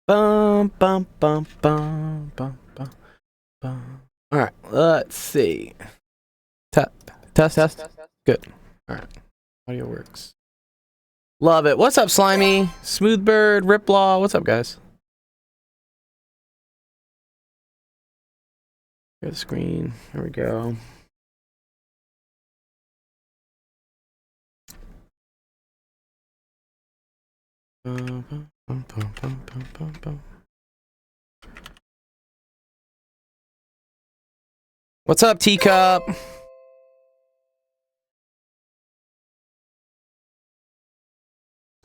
Bum, bum, bum, bum, bum, bum, bum. All right, let's see. Test, test. Good. All right, audio works. Love it. What's up, Slimy? Smoothbird, Riplaw. What's up, guys? Here's the screen. Here we go. What's up, Teacup?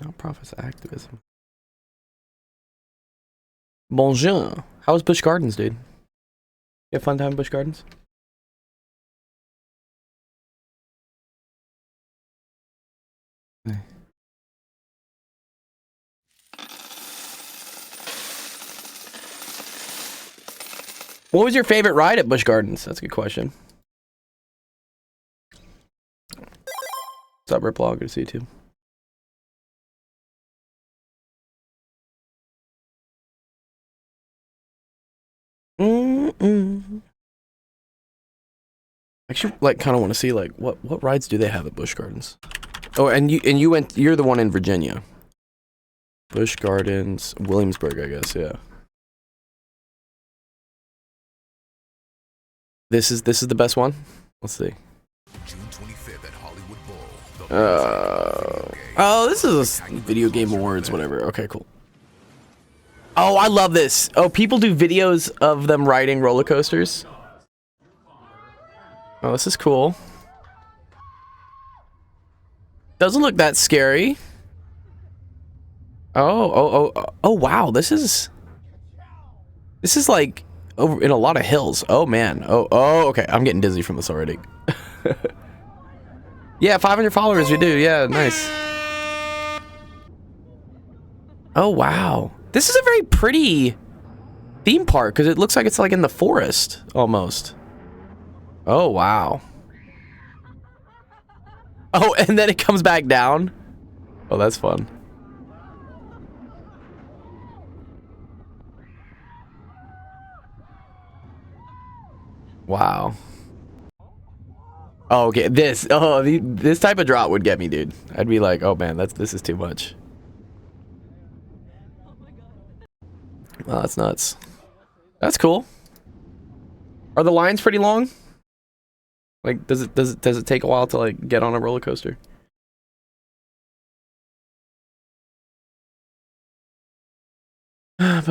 Nonprofits activism. Bonjour. How was Busch Gardens, dude? You have fun time in Busch Gardens? What was your favorite ride at Busch Gardens? That's a good question. What's up, Riplog? Good to see you too. Actually, like, kind of want to see like what rides do they have at Busch Gardens? Oh, and you went. You're the one in Virginia. Busch Gardens, Williamsburg, I guess. Yeah. This is the best one. Let's see. June 25th at Hollywood Bowl. Oh, this is a video game awards, whatever. Okay, cool. Oh, I love this. Oh, people do videos of them riding roller coasters. Oh, this is cool. Doesn't look that scary. Oh, wow. This is like over in a lot of hills. Oh man. Oh, okay. I'm getting dizzy from this already. Yeah, 500 followers we do. Yeah, nice. Oh, wow. This is a very pretty theme park because it looks like it's like in the forest almost. Oh, wow. Oh, and then it comes back down. Oh, that's fun. Wow. Oh, okay. This type of drop would get me, dude. I'd be like, oh man, this is too much. Oh, that's nuts. That's cool. Are the lines pretty long? Like, does it take a while to like get on a roller coaster? It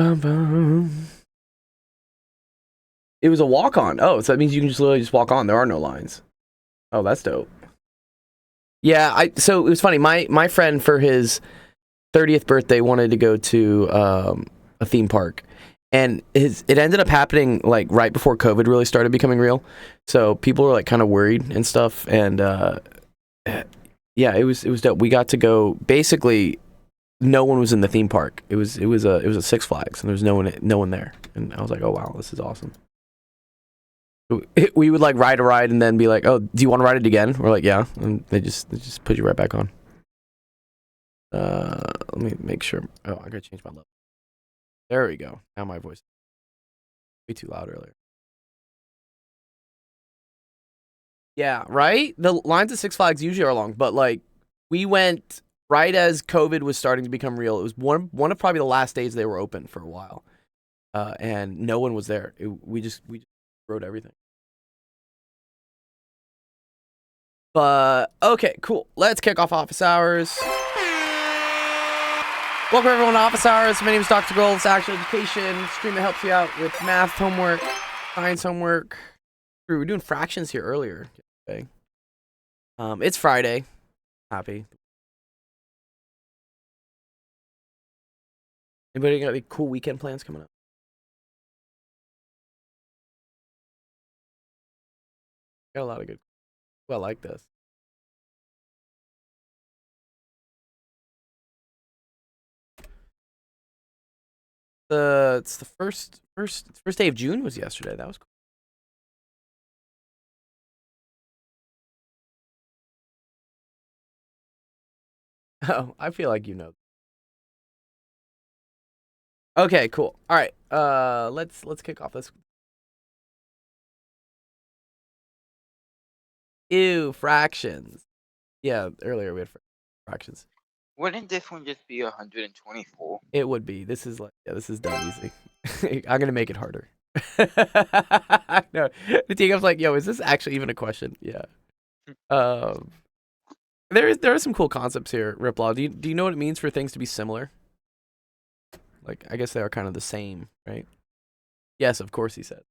was a walk on. Oh, so that means you can just literally just walk on. There are no lines. Oh, that's dope. Yeah, so it was funny. My friend for his 30th birthday wanted to go to a theme park, and it ended up happening like right before COVID really started becoming real. So people were like kind of worried and stuff, and yeah, it was dope. We got to go. Basically, no one was in the theme park. It was a Six Flags, and there was no one there. And I was like, oh wow, this is awesome. We would like ride a ride and then be like, oh, do you want to ride it again? We're like, yeah, and they just put you right back on. Let me make sure. Oh, I gotta change my level. There we go. Now my voice way too loud earlier. Yeah, right. The lines at Six Flags usually are long, but like we went right as COVID was starting to become real. It was one of probably the last days they were open for a while, and no one was there. We just rode everything. But okay, cool. Let's kick off office hours. Welcome everyone to Office Hours. My name is Dr. Gold. It's Actual Education stream that helps you out with math homework, science homework. We were doing fractions here earlier. Okay. It's Friday. Happy. Anybody got any cool weekend plans coming up? Got a lot of good. Well, I like this. It's the first day of June was yesterday. That was cool. Oh, I feel like you know. Okay, cool. All right. Let's kick off this. Ew, fractions. Yeah, earlier we had fractions. Wouldn't this one just be 124? It would be. This is like, yeah, this is dumb easy. I'm gonna make it harder. No, the Teagup's like, yo, is this actually even a question? Yeah. Um, there are some cool concepts here, Riplaw. Do you know what it means for things to be similar? Like, I guess they are kind of the same, right? Yes, of course, he said.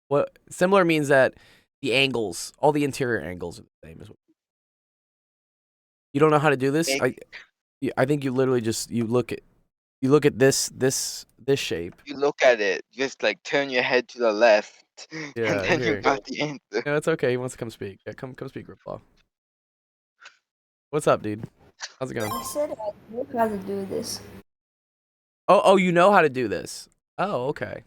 What similar means that the angles, all the interior angles are the same as what. You don't know how to do this? I think you literally just you look at this shape. You look at it, just like turn your head to the left, and Yeah, then you here. got the answer. No, it's okay. He wants to come speak. Yeah, come speak, Riplaw. What's up, dude? How's it going? I said I knew how to do this. Oh, you know how to do this. Oh, okay.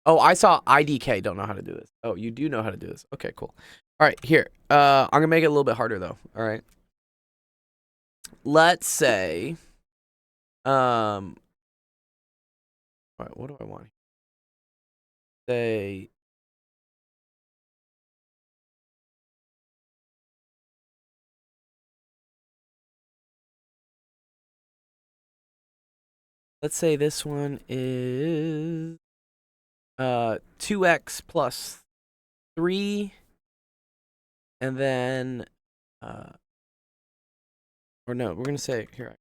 Oh, I saw IDK don't know how to do this. Oh, you do know how to do this. Okay, cool. All right, here. I'm gonna make it a little bit harder though. All right. Let's say, all right, what do I want? Say, let's say this one is 2x plus 3, and then or no, we're gonna say here.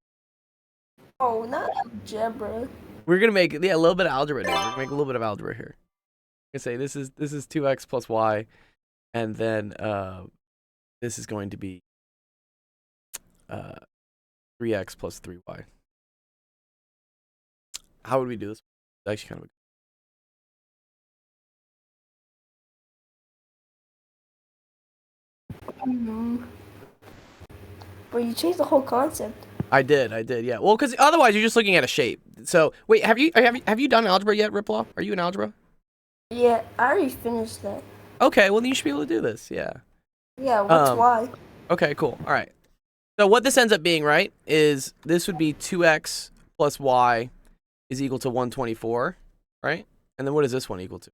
Oh, not algebra. We're gonna make a little bit of algebra. Dude. We're gonna make a little bit of algebra here. We're gonna say this is 2x plus y, and then this is going to be 3x plus 3y. How would we do this? It's actually kind of. But you changed the whole concept. I did, yeah. Well, because otherwise you're just looking at a shape. So wait, have you done algebra yet, Riplaw? Are you in algebra? Yeah, I already finished that. Okay, well then you should be able to do this. Yeah. Yeah, what's why? Okay, cool. All right. So what this ends up being, right, is this would be 2x plus y is equal to 124, right? And then what is this one equal to?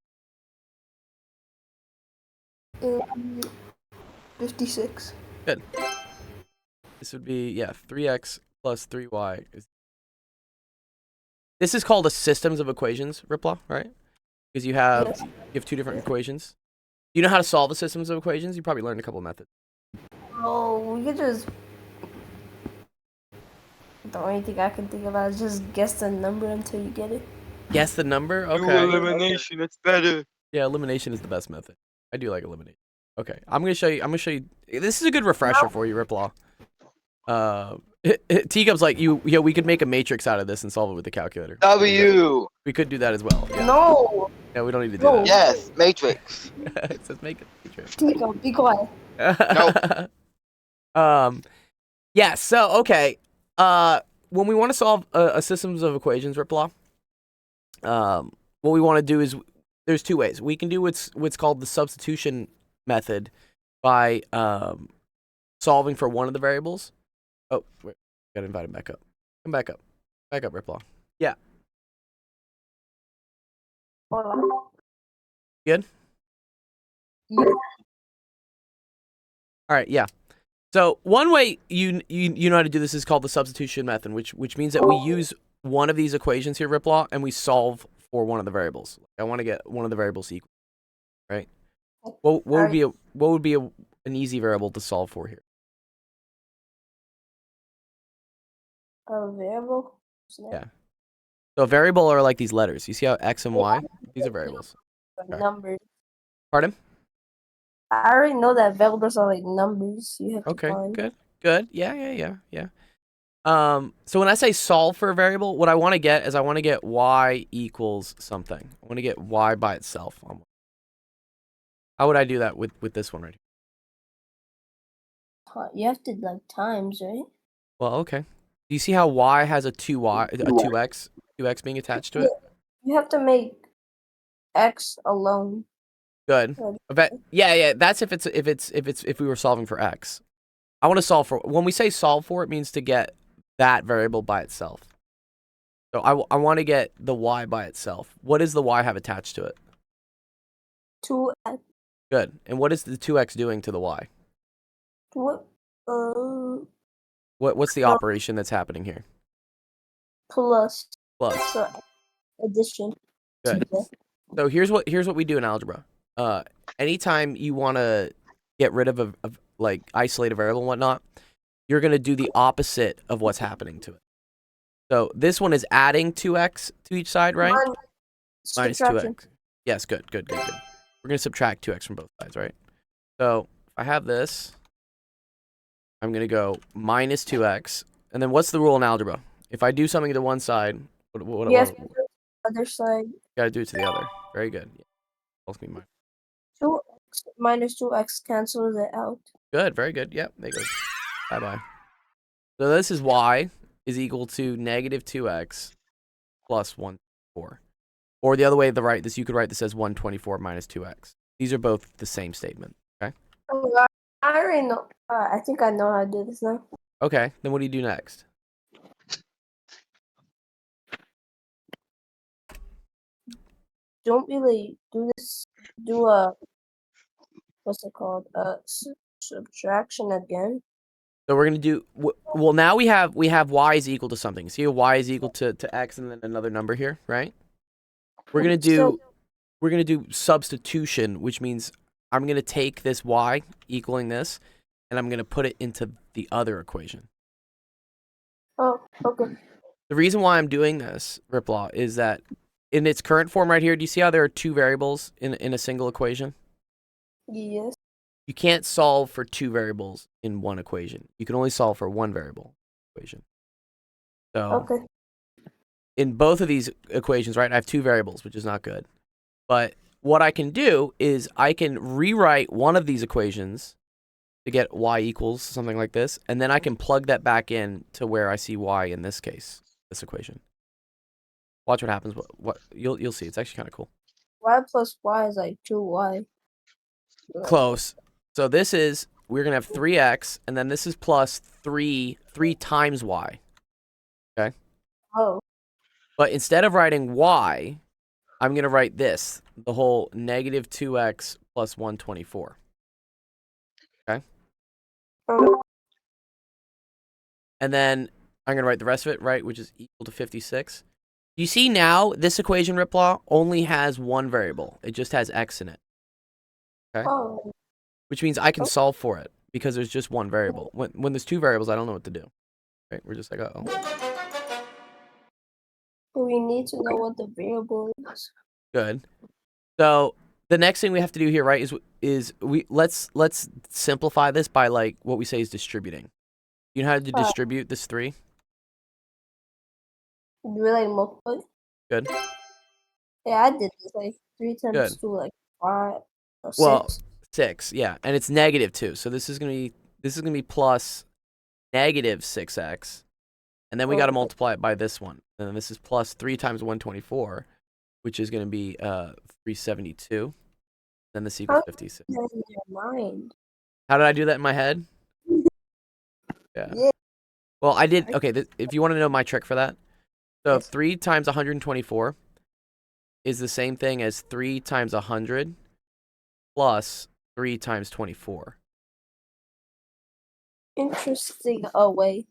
56. Good. This would be, yeah, 3x plus 3y. This is called a systems of equations, Riplaw, right? Because you have two different equations. You know how to solve the systems of equations? You probably learned a couple of methods. Oh, we could just. The only thing I can think about is just guess the number until you get it. Guess the number? Do Okay. elimination, it's better. Yeah, elimination is the best method. I do like elimination. Okay, I'm gonna show you. This is a good refresher for you, Riplaw. Teagup's like we could make a matrix out of this and solve it with the calculator. W. We could do that as well. Yeah. No. Yeah, we don't need to do No. that. Yes, matrix. It says make a matrix. Tico, be quiet. Yeah. So okay. When we want to solve a systems of equations, Riplaw, what we want to do is there's two ways. We can do what's called the substitution method by solving for one of the variables. Oh, wait, gotta invite him back up. Come back up. Back up, Riplaw. Yeah. Hold on. Good? Yeah. All right, yeah. So one way you know how to do this is called the substitution method, which means that we use one of these equations here, Riplaw, and we solve for one of the variables. I want to get one of the variables equal, right? What would be an easy variable to solve for here? A variable? Yeah. So a variable are like these letters. You see how X and Y? These are variables. Numbers. Pardon? I already know that variables are like numbers you have to find. Good. Yeah. So when I say solve for a variable, what I want to get is I want to get Y equals something. I want to get Y by itself. How would I do that with this one right here? You have to like times, right? Well, okay. Do you see how Y has a 2x being attached to it? You have to make X alone. Good. Yeah. That's if we were solving for X. I want to solve for, when we say solve for, it means to get that variable by itself. So I want to get the y by itself. What does the y have attached to it? 2x. Good. And what is the 2x doing to the y? What? What's the operation that's happening here? Plus. Plus. So addition. Good. So here's what we do in algebra. Anytime you want to get rid of a like isolate a variable and whatnot, you're gonna do the opposite of what's happening to it. So this one is adding 2x to each side, right? Minus 2x. Yes, good. We're gonna subtract 2x from both sides, right? So if I have this, I'm gonna go minus 2x, and then what's the rule in algebra? If I do something to one side, what Yes, other side. gotta do it to the other. Very good. Yeah. 2x minus 2x cancels it out. Good, very good. Yep, there goes. Bye-bye. So this is y is equal to negative 2x plus 124. Or the other way, this you could write this as 124 minus 2x. These are both the same statement, okay? Oh, I already know. I think I know how to do this now. Okay, then what do you do next? Don't really do this. Do a what's it called? Subtraction again. So we're gonna do well. Now we have y is equal to something. See, y is equal to x and then another number here, right? We're gonna do substitution, which means I'm gonna take this y equaling this, and I'm gonna put it into the other equation. Oh, okay. The reason why I'm doing this, Riplaw, is that in its current form right here, do you see how there are two variables in a single equation? Yes. You can't solve for two variables in one equation. You can only solve for one variable equation. So Okay. in both of these equations, right, I have two variables, which is not good. But what I can do is I can rewrite one of these equations to get y equals something like this, and then I can plug that back in to where I see y in this case, this equation. Watch what happens. What you'll see. It's actually kind of cool. Y plus y is like 2y. Close. So this is, we're gonna have 3x, and then this is plus 3 times y. Okay. Oh. But instead of writing y, I'm gonna write this, the whole negative 2x plus 124. Okay. And then I'm gonna write the rest of it, right, which is equal to 56. You see now this equation, Riplaw, only has one variable. It just has x in it. Okay. Oh. Which means I can solve for it because there's just one variable. When there's two variables, I don't know what to do. Right? We're just like, uh-oh. We need to know what the variable is. Good. So the next thing we have to do here, right, is let's simplify this by like what we say is distributing. You know how to distribute this 3? Really multiply? Good. Yeah, I did this like 3 times 2, like 5 or 6. Well, 6, yeah, and it's negative 2. So this is gonna be plus negative 6x, and then we got to multiply it by this one, and then this is plus 3 times 124, which is gonna be 372. Then this equals 56. In your mind. How did I do that in my head? Yeah. Well, I did. Okay, if you want to know my trick for that, so 3 times 124 is the same thing as 3 times 100 plus 3 times 24. Interesting. Oh, wait.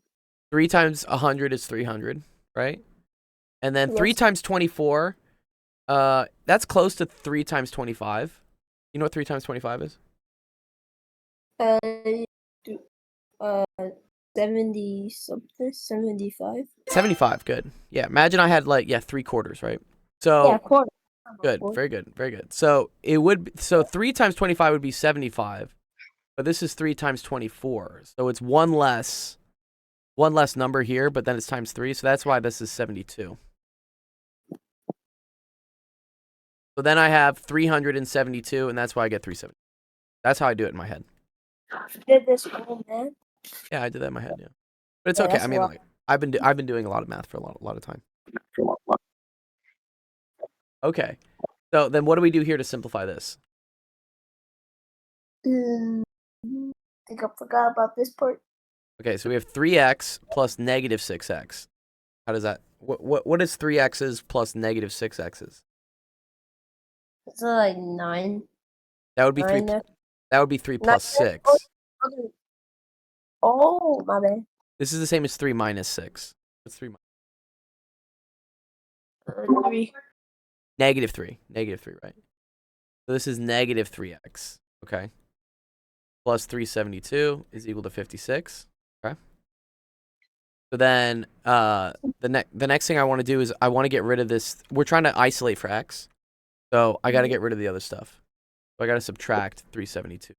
3 times 100 is 300, right? And then 3 times 24, that's close to 3 times 25. You know what 3 times 25 is? 70 something, 75. 75, good. Yeah, imagine I had like 3/4, right? So yeah, quarter. Good, very good. So 3 times 25 would be 75, but this is 3 times 24. So it's one less number here, but then it's times 3, so that's why this is 72. So then I have 372, and that's why I get 370. That's how I do it in my head. You did this whole man? Yeah, I did that in my head, yeah. But it's okay. I mean, like I've been doing a lot of math for a lot of time. Okay. So then what do we do here to simplify this? I think I forgot about this part. Okay, so we have 3x plus negative 6x. How does that What is 3x's plus negative 6x's? It's like 9. That would be 3. 9 there. That would be 3 Nine plus there. 6. Okay. Oh, my bad. This is the same as 3 minus 6. What's 3 3. Negative 3. Negative 3, right? So this is negative 3x. Okay. Plus 372 is equal to 56. Okay. So then the next thing I want to do is I want to get rid of this. We're trying to isolate for x. So I got to get rid of the other stuff. So I got to subtract 372.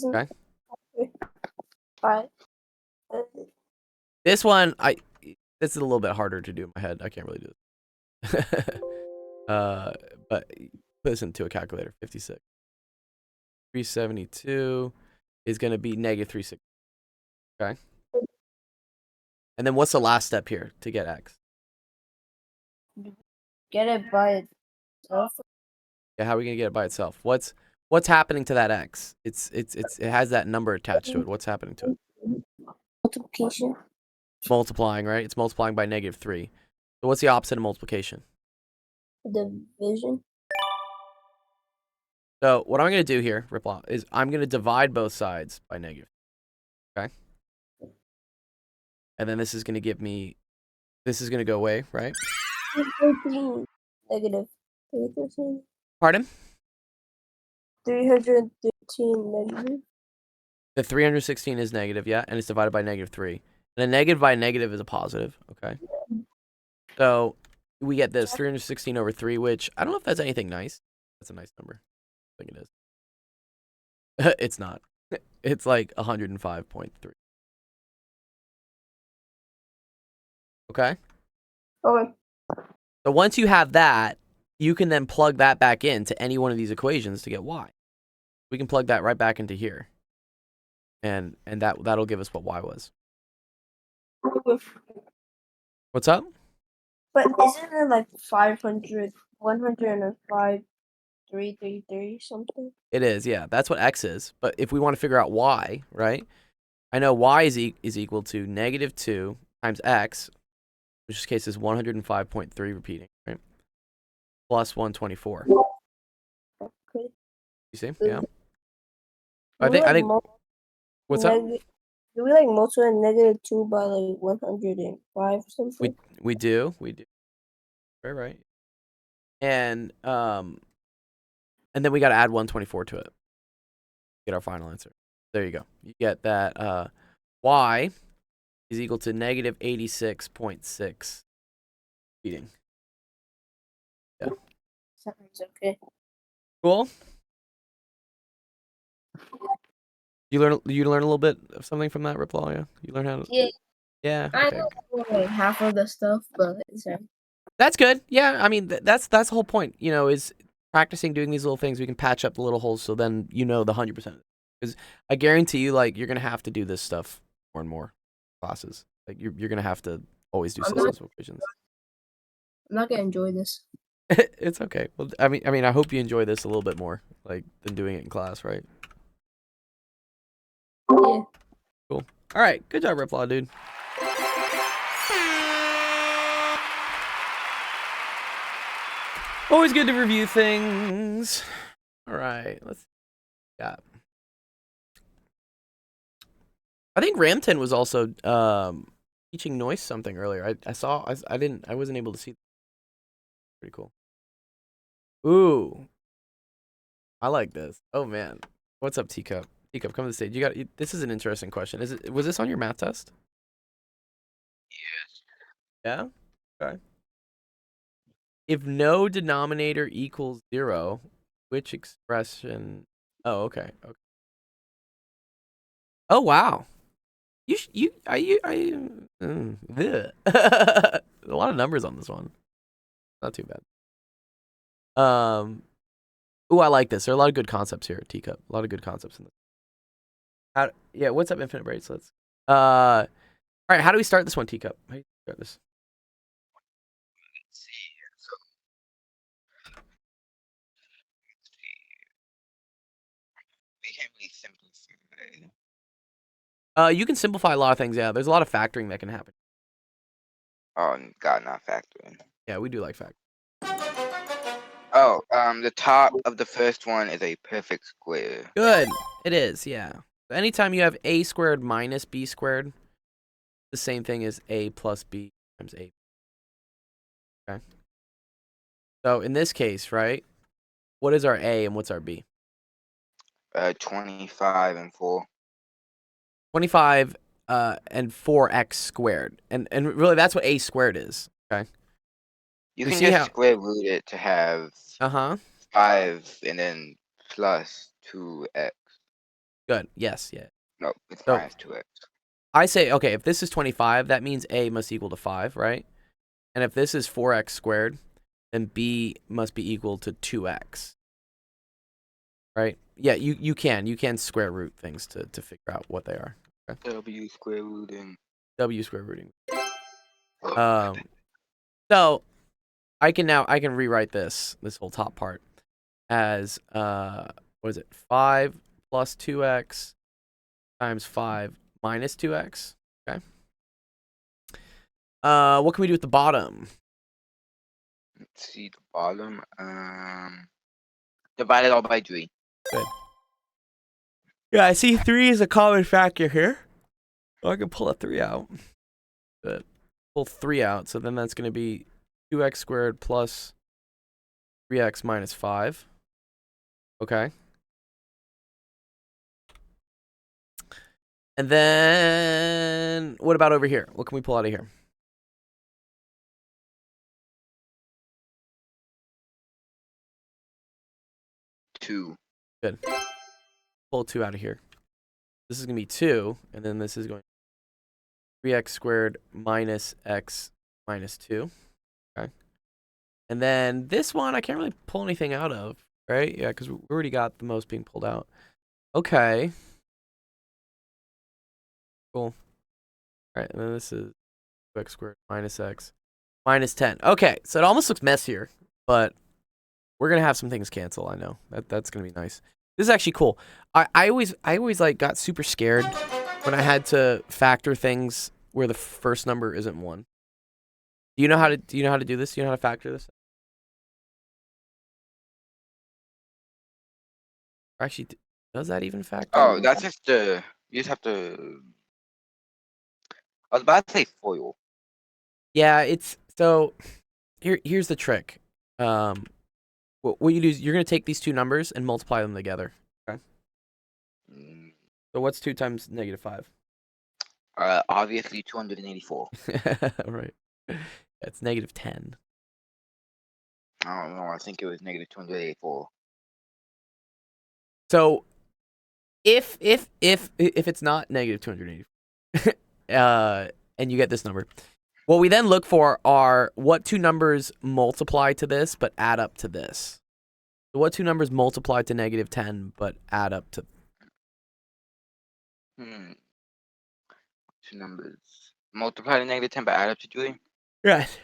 Okay. Alright. This one, this is a little bit harder to do in my head. I can't really do it. But put this into a calculator. 56. 372 is going to be negative 360. Okay. And then what's the last step here to get x? Get it by itself. Yeah, how are we going to get it by itself? What's happening to that x? It has that number attached to it. What's happening to it? Multiplication. Multiplying, right? It's multiplying by negative 3. So what's the opposite of multiplication? Division. So what I'm going to do here, Ripple, is I'm going to divide both sides by negative. Okay? And then this is going to give me, this is going to go away, right? 313 negative. 313. Pardon? 313 negative. The 316 is negative, yeah, and it's divided by negative 3. And a negative by negative is a positive, okay? So we get this 316 over 3, which I don't know if that's anything nice. That's a nice number. I think it is. It's not. It's like 105.3. Okay? Okay. So once you have that, you can then plug that back into any one of these equations to get y. We can plug that right back into here. And that'll give us what y was. What's up? But isn't it like 500, 105, 333 something? It is, yeah. That's what x is. But if we want to figure out y, right? I know y is equal to negative 2 times x, which in this case is 105.3 repeating, right? Plus 124. Okay. You see? Yeah. I think. What's up? Do we like multiply negative 2 by like 105 or something? We do. Right. And then we got to add 124 to it. Get our final answer. There you go. You get that y is equal to negative 86.6 repeating. Yeah. Sounds okay. Cool. You learn a little bit of something from that, Ripple, yeah? You learn how to... Yeah. Yeah. I Okay. know like half of the stuff, but it's That's good. Yeah, I mean, that's the whole point, is practicing doing these little things. We can patch up the little holes so then the 100%. Because I guarantee you, like, you're going to have to do this stuff more and more classes. Like, you're going to have to always do systems equations. I'm not going to enjoy this. It's okay. Well, I mean, I hope you enjoy this a little bit more, like, than doing it in class, right? Yeah. Cool. All right. Good job, Riplaw, dude. Always good to review things. All right. Let's. Yeah. I think Ramton was also teaching Noise something earlier. I wasn't able to see. Pretty cool. Ooh. I like this. Oh man. What's up, Teacup? Teacup, come to the stage. This is an interesting question. Was this on your math test? Yes. Yeah? Okay. If no denominator equals 0, which expression? Oh, okay. Oh, wow. A lot of numbers on this one. Not too bad. Ooh, I like this. There are a lot of good concepts here, Teacup. A lot of good concepts in this. Yeah, what's up, Infinite Bracelets? All right, how do we start this one, Teacup? How do you start this? Let's see. So, we can really simplify. You can simplify a lot of things. Yeah, there's a lot of factoring that can happen. Oh, God, not factoring. Yeah, we do like factoring. Oh, the top of the first one is a perfect square. Good. It is. Yeah. So anytime you have a squared minus b squared, the same thing as a plus b times a. Okay. So in this case, right? What is our a and what's our b? 25 and 4. 25 and 4x squared. And really that's what a squared is. Okay. You We can see just how square root it to have Uh-huh. 5 and then plus 2x. Good. Yes, yeah. No, it's So minus 2x. I say, okay, if this is 25, that means a must equal to 5, right? And if this is 4x squared, then b must be equal to 2x. Right? Yeah, you can square root things to figure out what they are. Okay. W square rooting. W square rooting. Oh, So I can rewrite this whole top part as what is it? 5 plus 2x times 5 minus 2x. Okay. What can we do at the bottom? let's see the bottom. Divide it all by 3. Good. Yeah, I see 3 is a common factor here. I can pull a 3 out. Good. Pull 3 out, so then that's going to be 2x squared plus 3x minus 5. Okay. And then what about over here? What can we pull out of here? Two. Good. Pull 2 out of here. This is going to be 2, and then this is going 3x squared minus x minus 2. Okay. And then this one, I can't really pull anything out of, right? Yeah, because we already got the most being pulled out. Okay. Cool. All right, and then this is 2x squared minus x minus 10. Okay, so it almost looks messier, but we're gonna have some things cancel. I know that's gonna be nice. This is actually cool. I always like got super scared when I had to factor things where the first number isn't 1. Do you know how to do this? Do you know how to factor this? Or actually, does that even factor? Oh, that's just you just have to. I was about to say FOIL. Yeah, it's so. Here's the trick. What you do is you're gonna take these two numbers and multiply them together. Okay. Mm, So what's 2 times negative 5? Obviously 284. Right. That's negative 10. I don't know. I think it was negative 284. So if it's not negative 280, and you get this number, what we then look for are what 2 numbers multiply to this but add up to this. So what 2 numbers multiply to negative 10 but add up to? Two numbers multiply to negative 10 but add up to 3. Yes.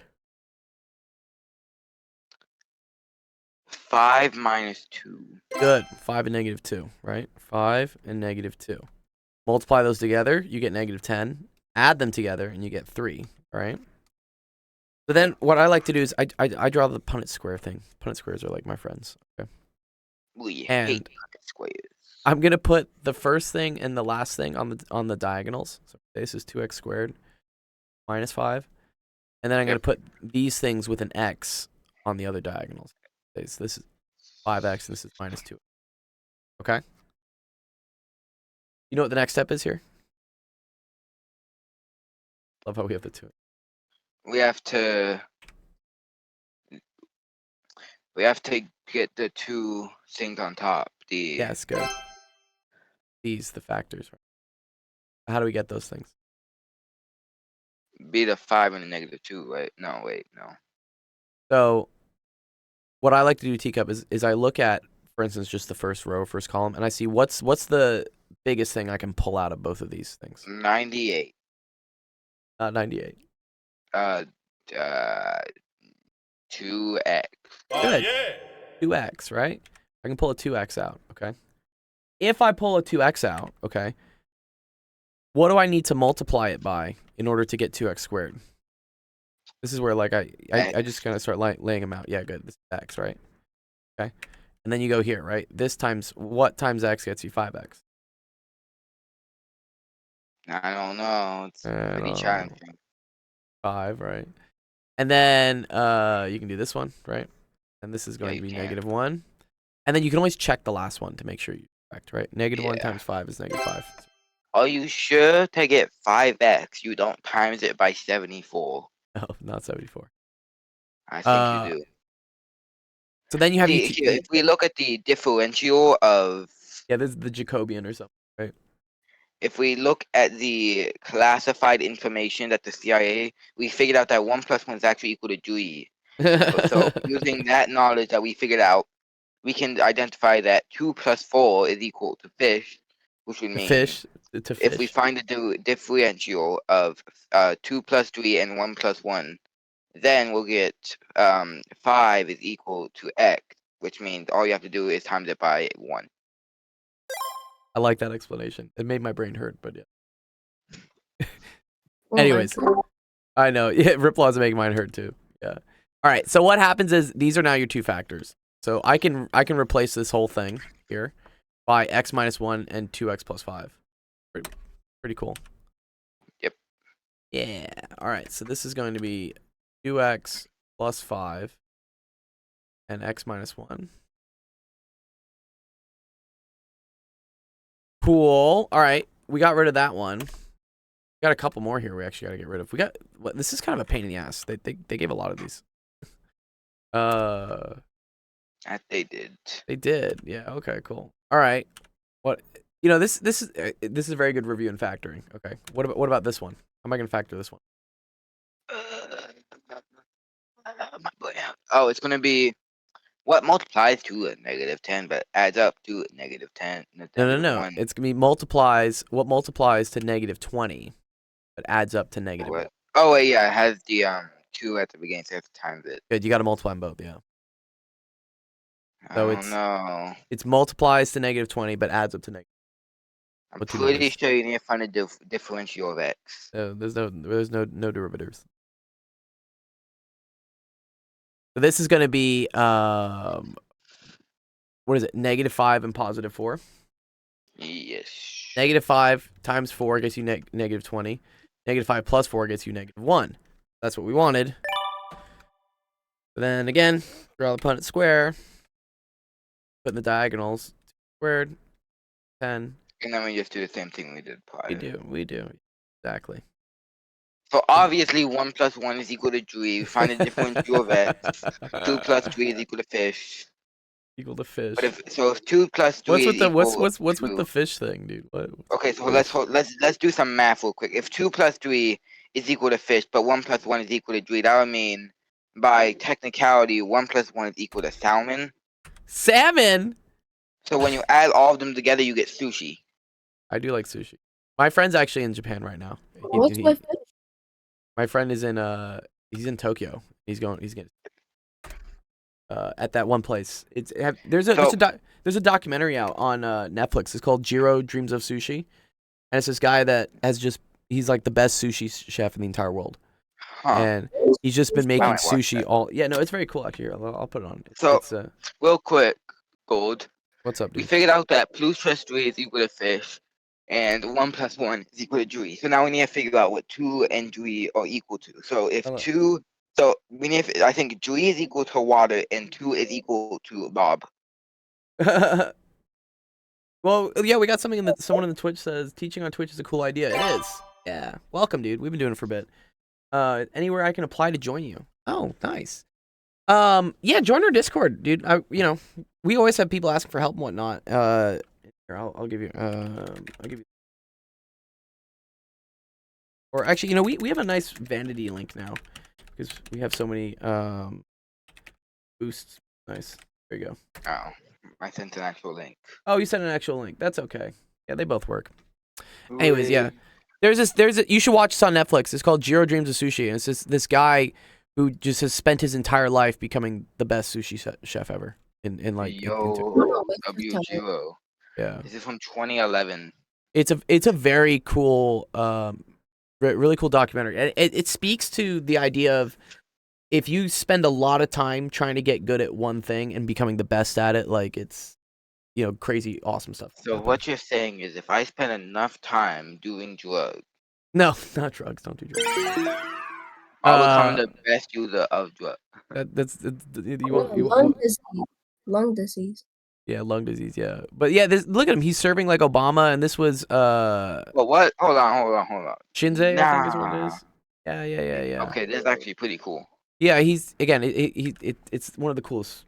5 minus 2. Good. 5 and negative 2, right? 5 and negative 2. Multiply those together, you get negative 10. Add them together, and you get 3, right? So then what I like to do is I draw the Punnett square thing. Punnett squares are like my friends. Okay. We And hate squares. I'm going to put the first thing and the last thing on the diagonals. So this is 2x squared minus 5. And then I'm going to put these things with an x on the other diagonals. Okay, so this is 5x and this is minus 2. Okay? You know what the next step is here? Love how we have the 2. We have to get the 2 things on top. Yes, good. These, the factors. How do we get those things? Be the 5 and the negative 2, right? No, wait, no. So what I like to do, Teacup, is I look at, for instance, just the first row, first column, and I see what's the biggest thing I can pull out of both of these things. 98. 98. 2x. Good. 2x, right? I can pull a 2x out, okay? If I pull a 2x out, okay, what do I need to multiply it by in order to get 2x squared? This is where like I just kind of start laying them out. Yeah, good. This is x, right? Okay. And then you go here, right? This times what times x gets you 5x? I don't know. It's pretty challenging. 5, right? And then you can do this one, right? And this is going to be -1. And then you can always check the last one to make sure you're correct, right? -1 times 5 is -5. Are you sure to get 5x, you don't times it by 74? Oh, not 74. I think you do. So then you have if we look at the differential of... Yeah, this is the Jacobian or something, right? If we look at the classified information at the CIA, we figured out that 1 + 1 is actually equal to 3. So using that knowledge that we figured out, we can identify that 2 + 4 is equal to fish, which would mean if we find the differential of 2 + 3 and 1 + 1, then we'll get 5 is equal to x, which means all you have to do is times it by 1. I like that explanation. It made my brain hurt, but yeah. Anyways, I know. Yeah, Riplaws are making mine hurt too. Yeah. All right. So what happens is these are now your 2 factors. So I can replace this whole thing here by x minus 1 and 2x plus 5. Pretty cool. Yep. Yeah. All right. So this is going to be 2x plus 5 and x minus 1. Cool. All right. We got rid of that one. We got a couple more here we actually got to get rid of. This is kind of a pain in the ass. They gave a lot of these. They did. They did. Yeah. Okay. Cool. All right. What? You know, this is a very good review and factoring. Okay. What about this one? How am I gonna factor this one? Oh, it's gonna be what multiplies to a -10, but adds up to a -10. No. It's gonna be what multiplies to -20, but adds up to negative. Oh wait, yeah, it has the 2 at the beginning, so you have to times it. Good. You got to multiply them both. Yeah. So no. It's multiplies to -20, but adds up to negative. I'm pretty sure you need to find a differential of x. There's no derivatives. So this is going to be what is it? -5 and +4. Yes. -5 times 4 gets you -20. -5 plus 4 gets you -1. That's what we wanted. But then again, draw the Punnett square. Put in the diagonals. Squared. 10. And then we just do the same thing we did prior. We do. Exactly. So obviously 1 + 1 is equal to 3. We find the differential of x. 2 + 3 is equal to fish. Equal to fish. But if 2 + 3 what's with the fish thing, dude? What? Okay, so let's do some math real quick. If 2 + 3 is equal to fish, but 1 + 1 is equal to 3, that would mean by technicality 1 + 1 is equal to salmon. Salmon. So when you add all of them together, you get sushi. I do like sushi. My friend's actually in Japan right now. What's my fish? My friend is he's in Tokyo. He's getting at that one place. There's a documentary out on Netflix. It's called Jiro Dreams of Sushi, and it's this guy that he's like the best sushi chef in the entire world, and he's just been making sushi all. Yeah, no, it's very cool actually. Here, I'll put it on. Real quick, Gold. What's up, dude? We figured out that 2 + 3 is equal to fish, and 1 + 1 is equal to 3. So now we need to figure out what 2 and 3 are equal to. So if 2, so we need. I think 3 is equal to water, and 2 is equal to Bob. Well, yeah, we got something someone in the Twitch says teaching on Twitch is a cool idea. It is. Yeah. Welcome, dude. We've been doing it for a bit. Anywhere I can apply to join you. Oh, nice. Yeah, join our Discord, dude. We always have people asking for help and whatnot. Here, I'll give you. Or actually, we have a nice vanity link now because we have so many boosts. Nice. There you go. Oh, I sent an actual link. Oh, you sent an actual link. That's okay. Yeah, they both work. Anyways, yeah. You should watch this on Netflix. It's called Jiro Dreams of Sushi, and it's this guy who just has spent his entire life becoming the best sushi chef ever. WGO. Yeah. This is from 2011. It's a very cool, really cool documentary. And it speaks to the idea of if you spend a lot of time trying to get good at one thing and becoming the best at it, like it's crazy awesome stuff. So what you're saying is, if I spend enough time doing drugs, No, not drugs. Don't do drugs. I'll become the best user of drugs. Lung disease. Lung disease. Yeah, lung disease. Yeah, but yeah, look at him. He's serving like Obama, and this was But what? Hold on. Shinze, I think is what it is. Yeah. Okay, this is actually pretty cool. Yeah, he's again. It's one of the coolest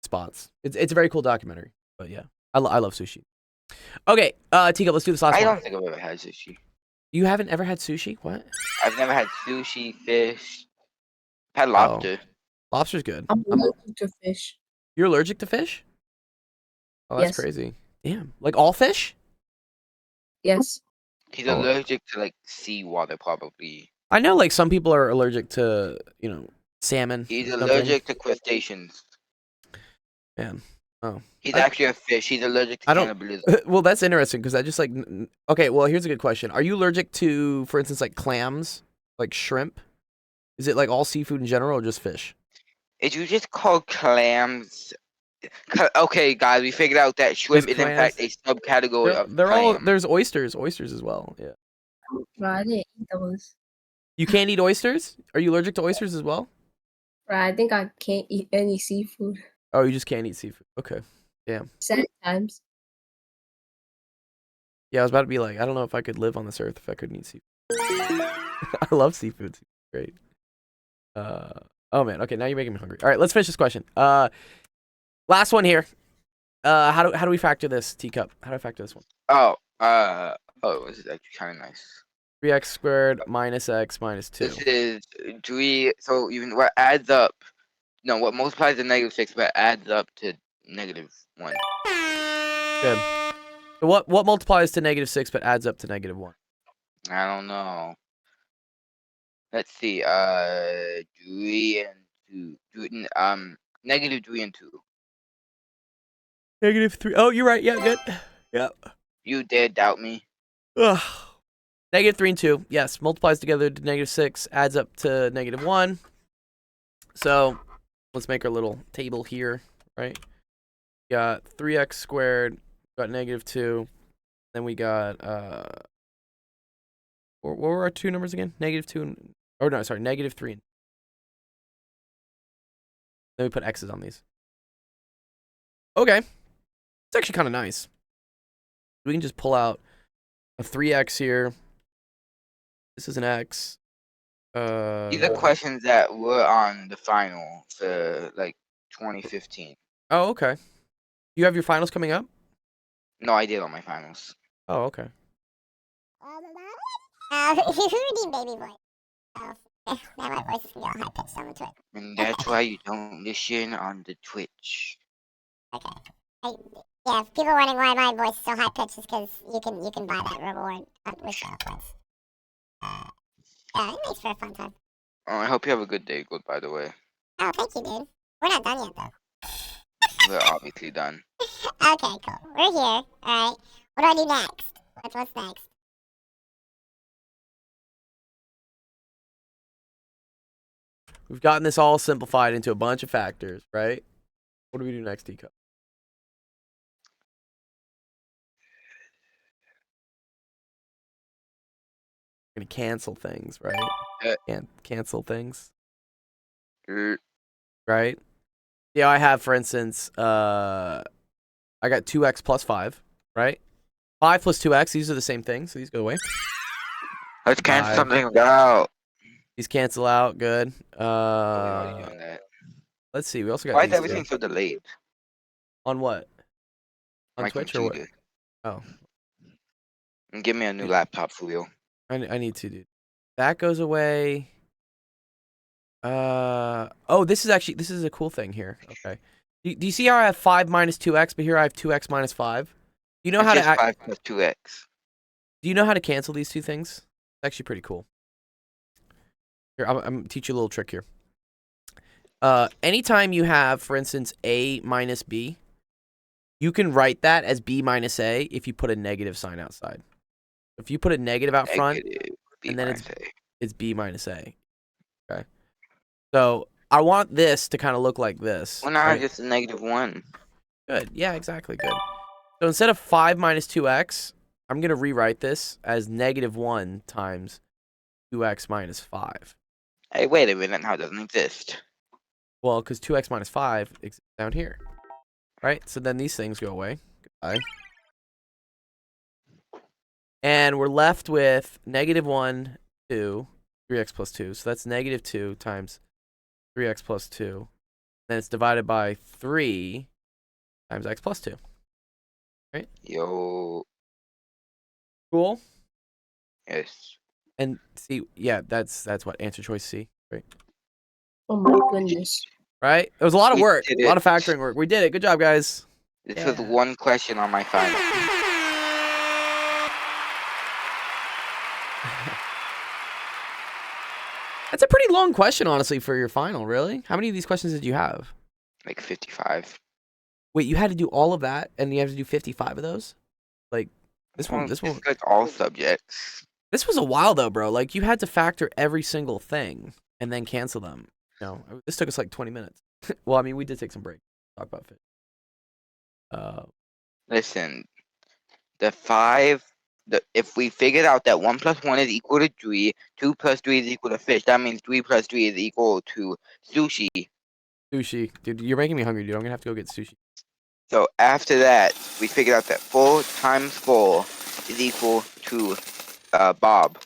spots. It's a very cool documentary. But yeah, I love sushi. Okay, Tika, let's do this last one. I don't think I've ever had sushi. You haven't ever had sushi? What? I've never had sushi, fish. I've had lobster. Lobster's good. I'm allergic to fish. You're allergic to fish? Oh, that's Yes. crazy. Damn. Like all fish? Yes. He's allergic to like seawater, probably. I know, like some people are allergic to, salmon. He's allergic to crustaceans. Man. Oh. He's actually a fish. He's allergic to cannibalism. Well, that's interesting because I just like. Okay, well, here's a good question. Are you allergic to, for instance, like clams, like shrimp? Is it like all seafood in general or just fish? If you just call clams. Okay, guys, we figured out that shrimp is in fact a subcategory of clam. There's oysters as well. Yeah. I didn't eat those. You can't eat oysters? Are you allergic to oysters as well? I think I can't eat any seafood. Oh, you just can't eat seafood. Okay. Damn. Sad times. Yeah, I was about to be like, I don't know if I could live on this earth if I couldn't eat seafood. I love seafood. It's great. Oh man. Okay, now you're making me hungry. All right, let's finish this question. Last one here. How do we factor this, Teacup? How do I factor this one? This is actually kind of nice. 3x squared minus x minus 2. This is 3. So even what adds up? No, what multiplies to -6, but adds up to -1. Good. So what multiplies to -6 but adds up to -1? I don't know. Let's see. 3 and 2. -3 and 2. -3. Oh, you're right. Yeah, good. Yeah. You dare doubt me? Ugh. -3 and 2. Yes, multiplies together to -6, adds up to -1. So let's make our little table here, right? We got 3x squared, got -2. Then we got what were our two numbers again? -2 and -3. Then we put x's on these. Okay. It's actually kind of nice. We can just pull out a 3x here. This is an x. These are questions that were on the final for like 2015. Oh, okay. You have your finals coming up? No, I did on my finals. Oh, okay. Rudy, baby boy. Now my voice is gonna go high pitched on the Twitch. And that's why you don't listen on the Twitch. Okay. Yeah, if people are wondering why my voice is so high pitched, is because you can buy that reward with points. Yeah, it makes for a fun time. Oh, I hope you have a good day. Good, by the way. Oh, thank you, dude. We're not done yet, though. We're obviously done. Okay, cool. We're here. Alright. What do I do next? What's next? We've gotten this all simplified into a bunch of factors, right? What do we do next, Teacup? We're gonna cancel things, right? Can't cancel things, right? Yeah, I have, for instance, I got 2x plus 5, right? 5 plus 2x, these are the same thing, so these go away. Let's cancel something out. These cancel out, good. Let's see, we also got. Why is everything so delayed? On what? On My Twitch or computer. what? Oh. And give me a new laptop for real. I need to, dude. That goes away. Oh, this is a cool thing here. Okay. Do you see how I have 5 minus 2x, but here I have 2x minus 5? You know how to 5 plus 2x. Do you know how to cancel these two things? It's actually pretty cool. Here, I'm gonna teach you a little trick here. Anytime you have, for instance, a minus b, you can write that as b minus a if you put a negative sign outside. If you put a negative out front, Negative B and then minus A. it's b minus a. Okay. So I want this to kind of look like this. Well, not right? just a -1. Good. Yeah, exactly. Good. So instead of 5 minus 2x, I'm going to rewrite this as -1 times 2x minus 5. Hey, wait a minute. Now it doesn't exist. Well, because 2x minus 5 is down here. Right? So then these things go away. Goodbye. And we're left with -1, 2, 3x plus 2. So that's -2 times 3x plus 2. Then it's divided by 3 times x plus 2. Right? Yo. Cool. Yes. And see, yeah, that's what answer choice C, right? Oh my goodness. Right? It was a lot of We work, did a lot it. of factoring work. We did it. Good job, guys. This was Yeah. one question on my final. That's a pretty long question, honestly, for your final. Really? How many of these questions did you have? Like 55. Wait, you had to do all of that, and you have to do 55 of those? Like this one. It's like all subjects. This was a while though, bro. Like you had to factor every single thing and then cancel them. No, this took us like 20 minutes. Well, I mean, we did take some break. Talk about fish. Listen, if we figured out that 1 plus 1 is equal to 3, 2 plus 3 is equal to fish, that means 3 plus 3 is equal to sushi. Sushi, dude, you're making me hungry, dude. I'm gonna have to go get sushi. So after that, we figured out that 4 times 4 is equal to Bob.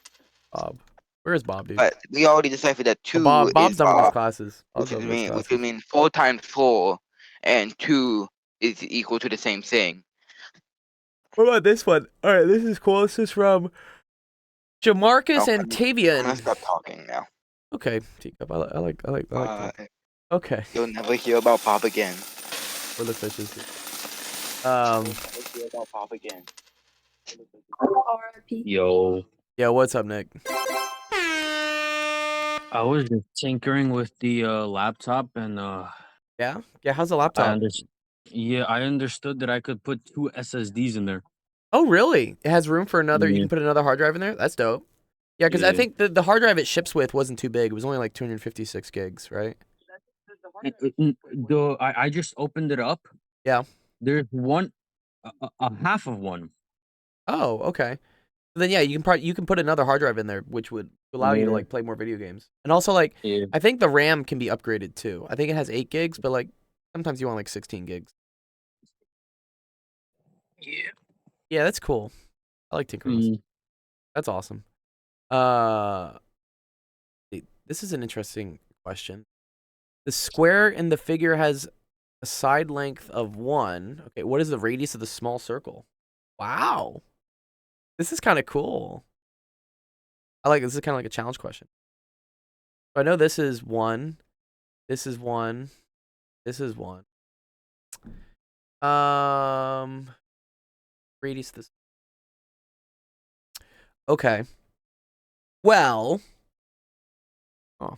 Bob, where is Bob, dude? But we already deciphered that 2 Bob's is done with his Bob, classes. Bob's which done with his would classes. mean 4 times 4 and 2 is equal to the same thing. What about this one? All right, this is cool. This is from Jamarcus Okay, and I'm gonna Tavian. stop talking now. Okay, Teacup. I like that. Okay, You'll never hear about Bob again. where the fish is. You'll never hear about Bob again. R.I.P. Yo, Yeah, what's up, Nick? I was just tinkering with the laptop and Yeah, how's the laptop? I understood that I could put 2 SSDs in there. Oh, really? It has room for another. You Yeah. can put another hard drive in there. That's dope. Yeah, because I Yeah. think the hard drive it ships with wasn't too big. It was only like 256 gigs, right? I just opened it up. Yeah. There's a half of one. Oh, okay. Then yeah, you can put another hard drive in there, which would allow you to Yeah. like play more video games. And also like Yeah. I think the RAM can be upgraded too. I think it has 8 gigs, but like sometimes you want like 16 gigs. Yeah. Yeah, that's cool. I like tinkering. with stuff. That's awesome. This is an interesting question. The square in the figure has a side length of 1. Okay, what is the radius of the small circle? Wow. This is kind of cool. This is kind of like a challenge question. So I know this is 1. This is 1. This is 1. Radius this. Okay. Well. Oh.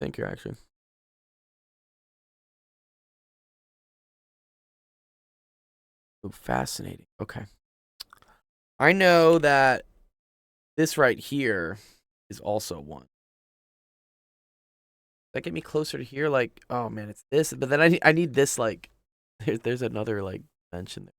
Thank you, actually. Oh, fascinating. Okay. I know that this right here is also 1. Does that get me closer to here? Like, oh man, it's this. But then I need this, like, there's another, like, dimension there.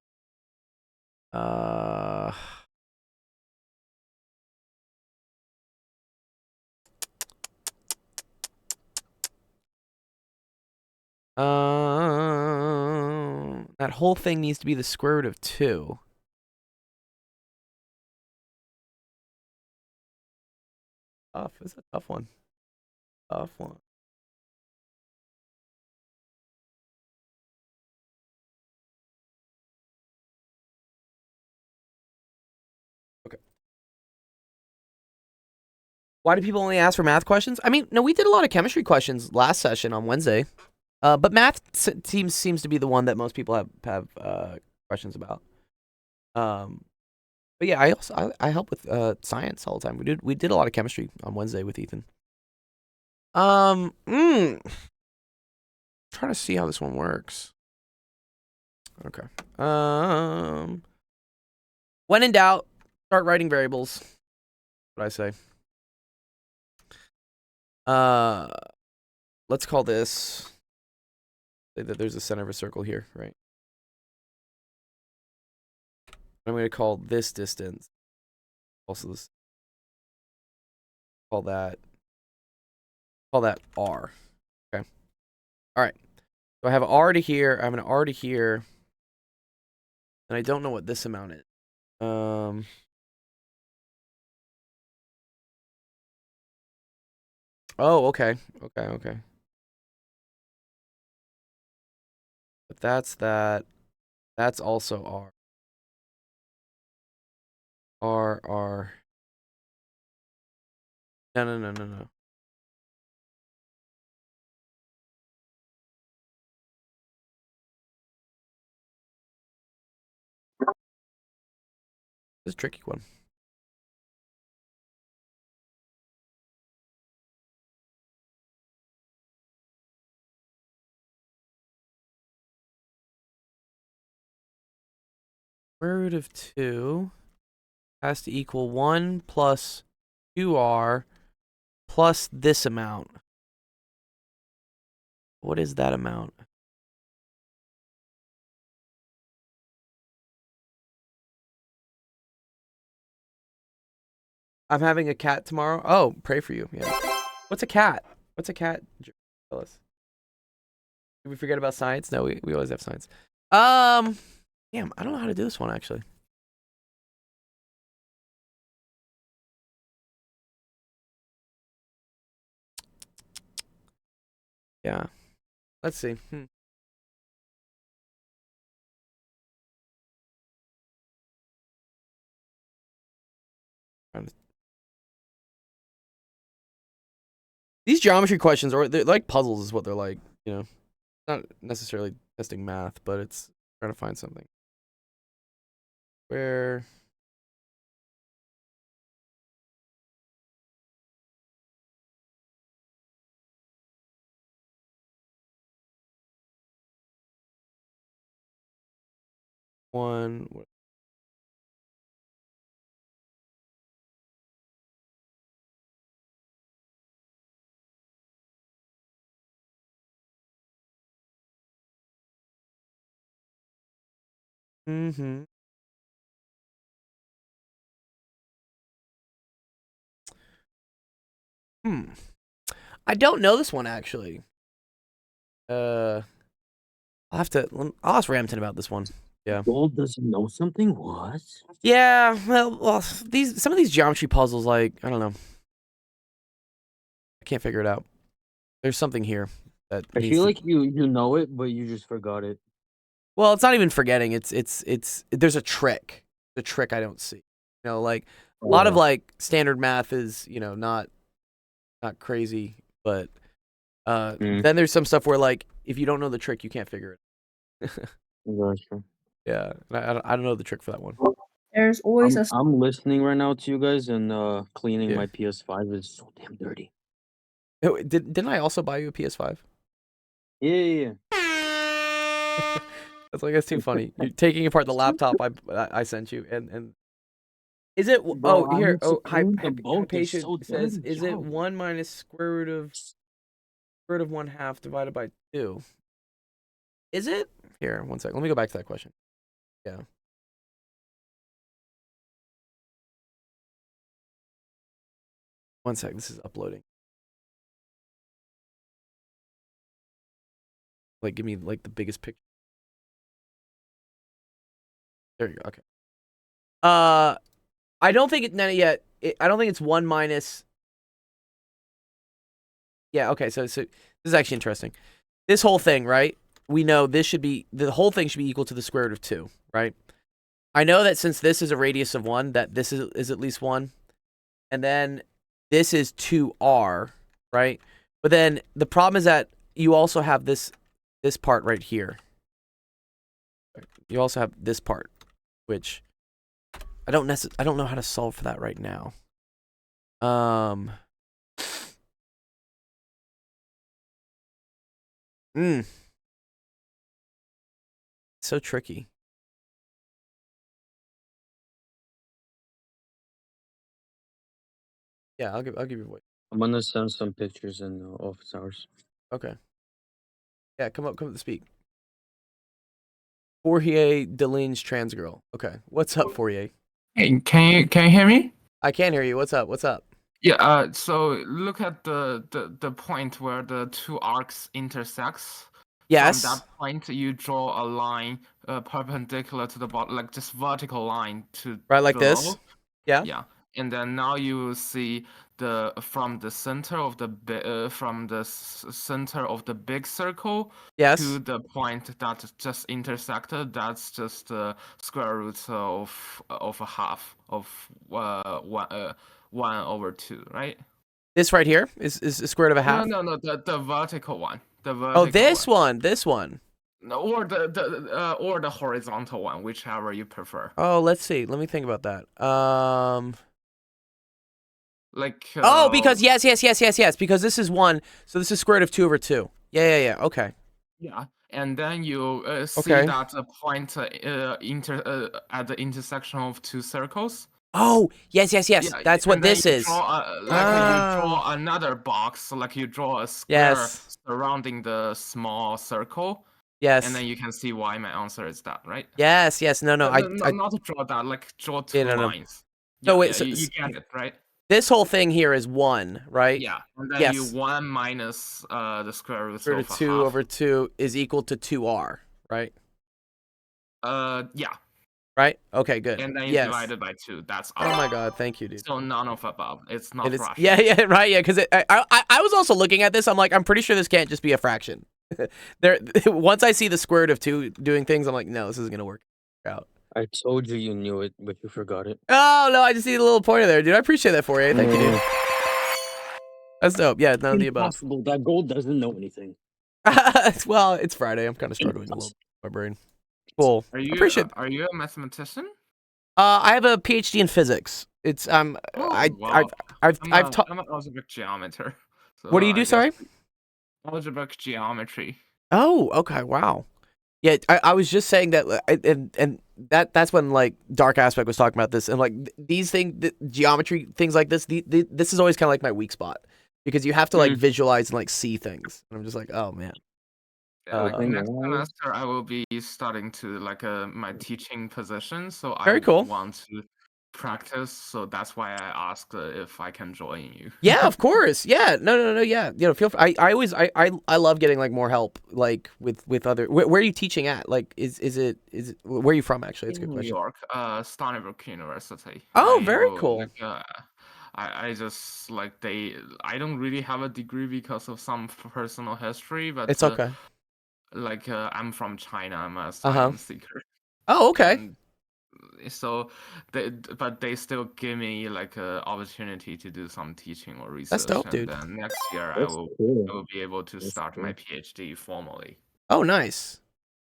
That whole thing needs to be the square root of 2. Tough. It's a tough one. Tough one. Okay. Why do people only ask for math questions? I mean, no, we did a lot of chemistry questions last session on Wednesday. But math seems to be the one that most people have questions about. But yeah, I help with science all the time. We did a lot of chemistry on Wednesday with Ethan. Trying to see how this one works. Okay. When in doubt, start writing variables. What I say. Let's call this. Say that there's a center of a circle here, right? I'm going to call this distance. Also, this. Call that R. Okay. All right. So I have R to here. I have an R to here. And I don't know what this amount is. Oh, okay. Okay. But that's that. That's also R. R. No. This is a tricky one. Square root of 2 has to equal 1 plus 2R plus this amount. What is that amount? I'm having a cat tomorrow. Oh, pray for you. Yeah. What's a cat? What's a cat? Tell us. Did we forget about science? No, we always have science. Damn, I don't know how to do this one actually. Yeah. Let's see. These geometry questions are they're like puzzles is what they're like, you know. Not necessarily testing math, but it's trying to find something. Where one Mm-hmm. I don't know this one actually. I'll ask Ramton about this one. Yeah. Gold doesn't know something? What? Yeah, well, some of these geometry puzzles, like, I don't know. I can't figure it out. There's something here that I needs feel to- like you know it, but you just forgot it. Well, it's not even forgetting. It's there's a trick. The trick I don't see. You know, like a lot of like standard math is, you know, not crazy, but then there's some stuff where like if you don't know the trick, you can't figure it. Gotcha. Yeah, I don't know the trick for that one. There's always a I'm listening right now to you guys and cleaning Yeah. my PS5 is so damn dirty. Oh, didn't I also buy you a PS5? Yeah. That's like that's too funny. You're taking apart the laptop I sent you, and is it? Bro, Oh, I here. need to Oh, clean the boat. They're Hypatia so says, dirty. is it Yo. 1 minus square root of 1/2 divided by 2? Is it? Here, 1 second. Let me go back to that question. Yeah. One sec. This is uploading. Like, give me like the biggest picture. There you go. Okay. I don't think I don't think it's 1 minus. Yeah. Okay. So this is actually interesting. This whole thing, right? We know this should be the whole thing should be equal to the square root of 2, right? I know that since this is a radius of 1, that this is at least 1, and then this is 2r, right? But then the problem is that you also have this part right here. You also have this part, which I don't know how to solve for that right now. So tricky. Yeah, I'll give you a voice. I'm gonna send some pictures in office hours. Okay. Yeah, come up to speak. Fourier Deline's trans girl. Okay. What's up, Fourier? Hey, can you hear me? I can hear you. What's up? What's up? Yeah, so look at the point where the two arcs intersects. Yes. From that point, you draw a line perpendicular to the bottom, like just vertical line to Right, like below. this? Yeah. Yeah, and then now you will see from the center of the center of the big circle Yes. to the point that just intersected. That's just the square root of a half of 1/2, right? This right here is a square root of a half. No, the vertical one. The vertical Oh, this one. This one. No, or the horizontal one, whichever you prefer. Oh, let's see. Let me think about that. Like. Oh, because yes. Because this is 1, so this is square root of 2/2. Yeah. Okay. Yeah, and then you see Okay. that a point at the intersection of two circles. Oh, yes. Yeah, That's what and then this you is. Draw you draw another box, like you draw a square Yes. surrounding the small circle. Yes. And then you can see why my answer is that, right? Yes. No. Not to draw that, like draw two lines. No, Yeah, wait, yeah, so- you get it, right? This whole thing here is 1, right? Yeah, and then Yes. you 1 minus the square root Square root of of a 2/2 is equal to 2r, right? half. Yeah, Right? Okay, good. and then you yes. divide it by 2. That's Oh my god, thank you, dude. So none of above. It's not It is, rational. yeah, right, yeah, because I was also looking at this. I'm like, I'm pretty sure this can't just be a fraction. There, once I see the square root of 2 doing things, I'm like, no, this isn't gonna work out. I told you knew it, but you forgot it. Oh no, I just need a little pointer there, dude. I appreciate that for you. Thank you, dude. That's dope. Yeah, none of the above. Impossible. That gold doesn't know anything. Well, it's Friday. I'm kind of struggling a little bit with my brain. Cool. Are you Appreciate. are you a mathematician? I have a PhD in physics. It's Oh, wow. I've I'm taught. an algebraic geometer. So What do you do? I guess Sorry. Algebraic geometry. Oh, okay. Wow. Yeah, I was just saying that, and that's when like Dark Aspect was talking about this, and like these things, geometry things like this, this is always kind of like my weak spot because you have to like visualize and like see things, and I'm just like, oh man. Like next semester, I will be starting to like my teaching position, so Very I cool. want to practice. So that's why I asked if I can join you. Yeah, of course. Yeah, no. Yeah, feel. I always I love getting like more help like with other. Where are you teaching at? Like, is it where are you from? Actually, it's a good New question. York, Stony Brook University. Oh, very cool. Like, I just like I don't really have a degree because of some personal history, but It's okay. Like I'm from China. I'm a asylum seeker. Oh, okay. And so they still give me like an opportunity to do some teaching or research. That's dope, dude. And then next year I will be able to start my PhD formally. Oh, nice,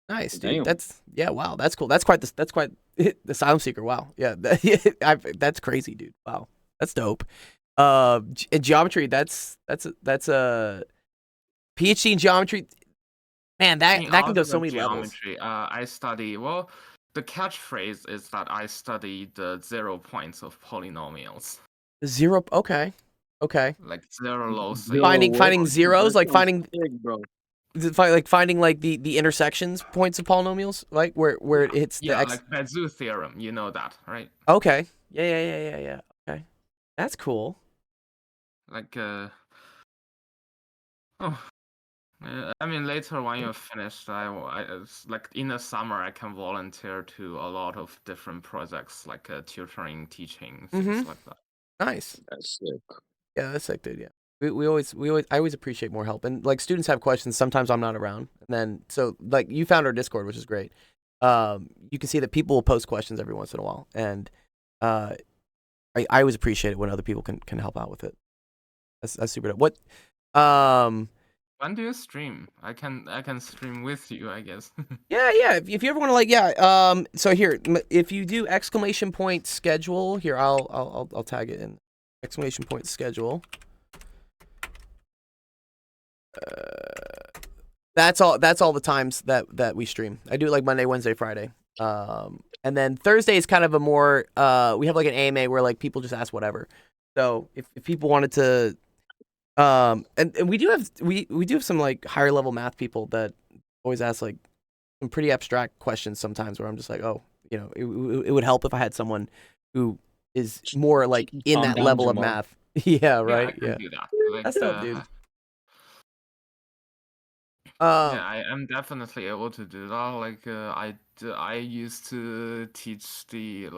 dude. Damn. That's wow. That's cool. That's quite the asylum seeker. Wow. Yeah, that's crazy, dude. Wow, that's dope. Geometry. That's a PhD in geometry. Man, that can go so many levels. I study the catchphrase is that I study the 0 points of polynomials. 0. Okay. Like 0 low. Finding zeros, like finding big, bro. finding like the intersections points of polynomials, like where it hits the x. Like Bezout theorem. You know that, right? Okay. Yeah. Okay. That's cool. Like I mean, later when you're finished, like in the summer, I can volunteer to a lot of different projects, like tutoring, teaching, things like that. Nice. That's sick. Yeah, that's sick, dude. Yeah, I always appreciate more help, and like students have questions. Sometimes I'm not around, and then so like you found our Discord, which is great. You can see that people will post questions every once in a while, and I always appreciate it when other people can help out with it. That's super dope. What When do you stream? I can stream with you, I guess. Yeah. If you ever want to, so here, if you do ! schedule here, I'll tag it in ! schedule. That's all the times that we stream. I do it like Monday, Wednesday, Friday. And then Thursday is kind of a more we have like an AMA where like people just ask whatever. So if people wanted to and we do have some like higher level math people that always ask like some pretty abstract questions sometimes where I'm just like, oh, you know, it would help if I had someone who is more like in Calm that down, level of Jamal. math. Yeah, I right. can Yeah. do that. Like, That's dope, dude. yeah, I am definitely able to do that. Like, I used to teach the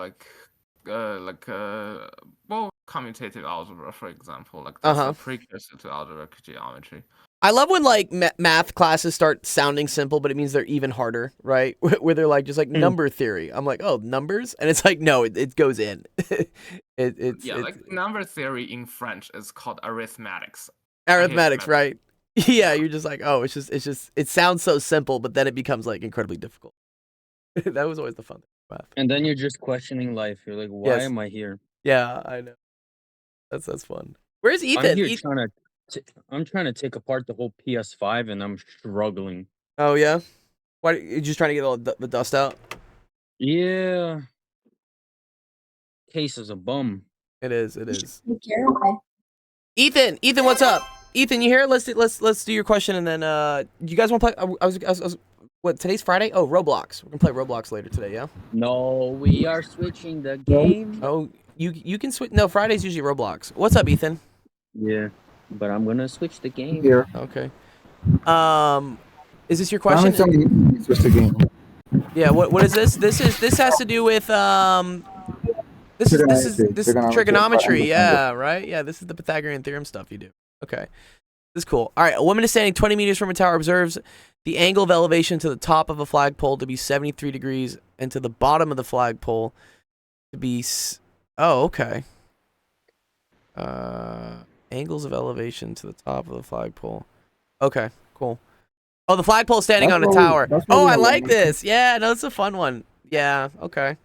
well, commutative algebra, for example. Like that's Uh-huh. a precursor to algebraic geometry. I love when like math classes start sounding simple, but it means they're even harder, right? Where they're like just like number theory. I'm like, oh, numbers, and it's like no, it goes in. It's Like number theory in French is called arithmetics. I hate arithmetics, math. right? Yeah, you're just like, oh, it's just it sounds so simple, but then it becomes like incredibly difficult. That was always the fun thing with math. And then you're just questioning life. You're like, why Yes. am I here? Yeah, I know. That's fun. Where's Ethan? I'm here I'm trying to take apart the whole PS5 and I'm struggling. Oh yeah, why? You're just trying to get all the dust out. Yeah. Case is a bum. It is. It is. Be careful. Ethan, what's up? Ethan, you here? Let's do your question and then you guys want to play? I was what? Today's Friday. Oh, Roblox. We're gonna play Roblox later today. Yeah. No, we are switching the game. Oh, you can switch. No, Friday's usually Roblox. What's up, Ethan? Yeah, but I'm gonna switch the game. Here. Okay. Is this your question? Switch the game. Yeah. What is this? This has to do with This is trigonometry. Yeah, right. Yeah, this is the Pythagorean theorem stuff you do. Okay, this is cool. All right, a woman is standing 20 meters from a tower, observes the angle of elevation to the top of a flagpole to be 73 degrees and to the bottom of the flagpole to be. Oh, okay. Angles of elevation to the top of the flagpole. Okay, cool. Oh, the flagpole standing on a tower. Oh, I like this. Yeah, no, it's a fun one. Yeah, okay.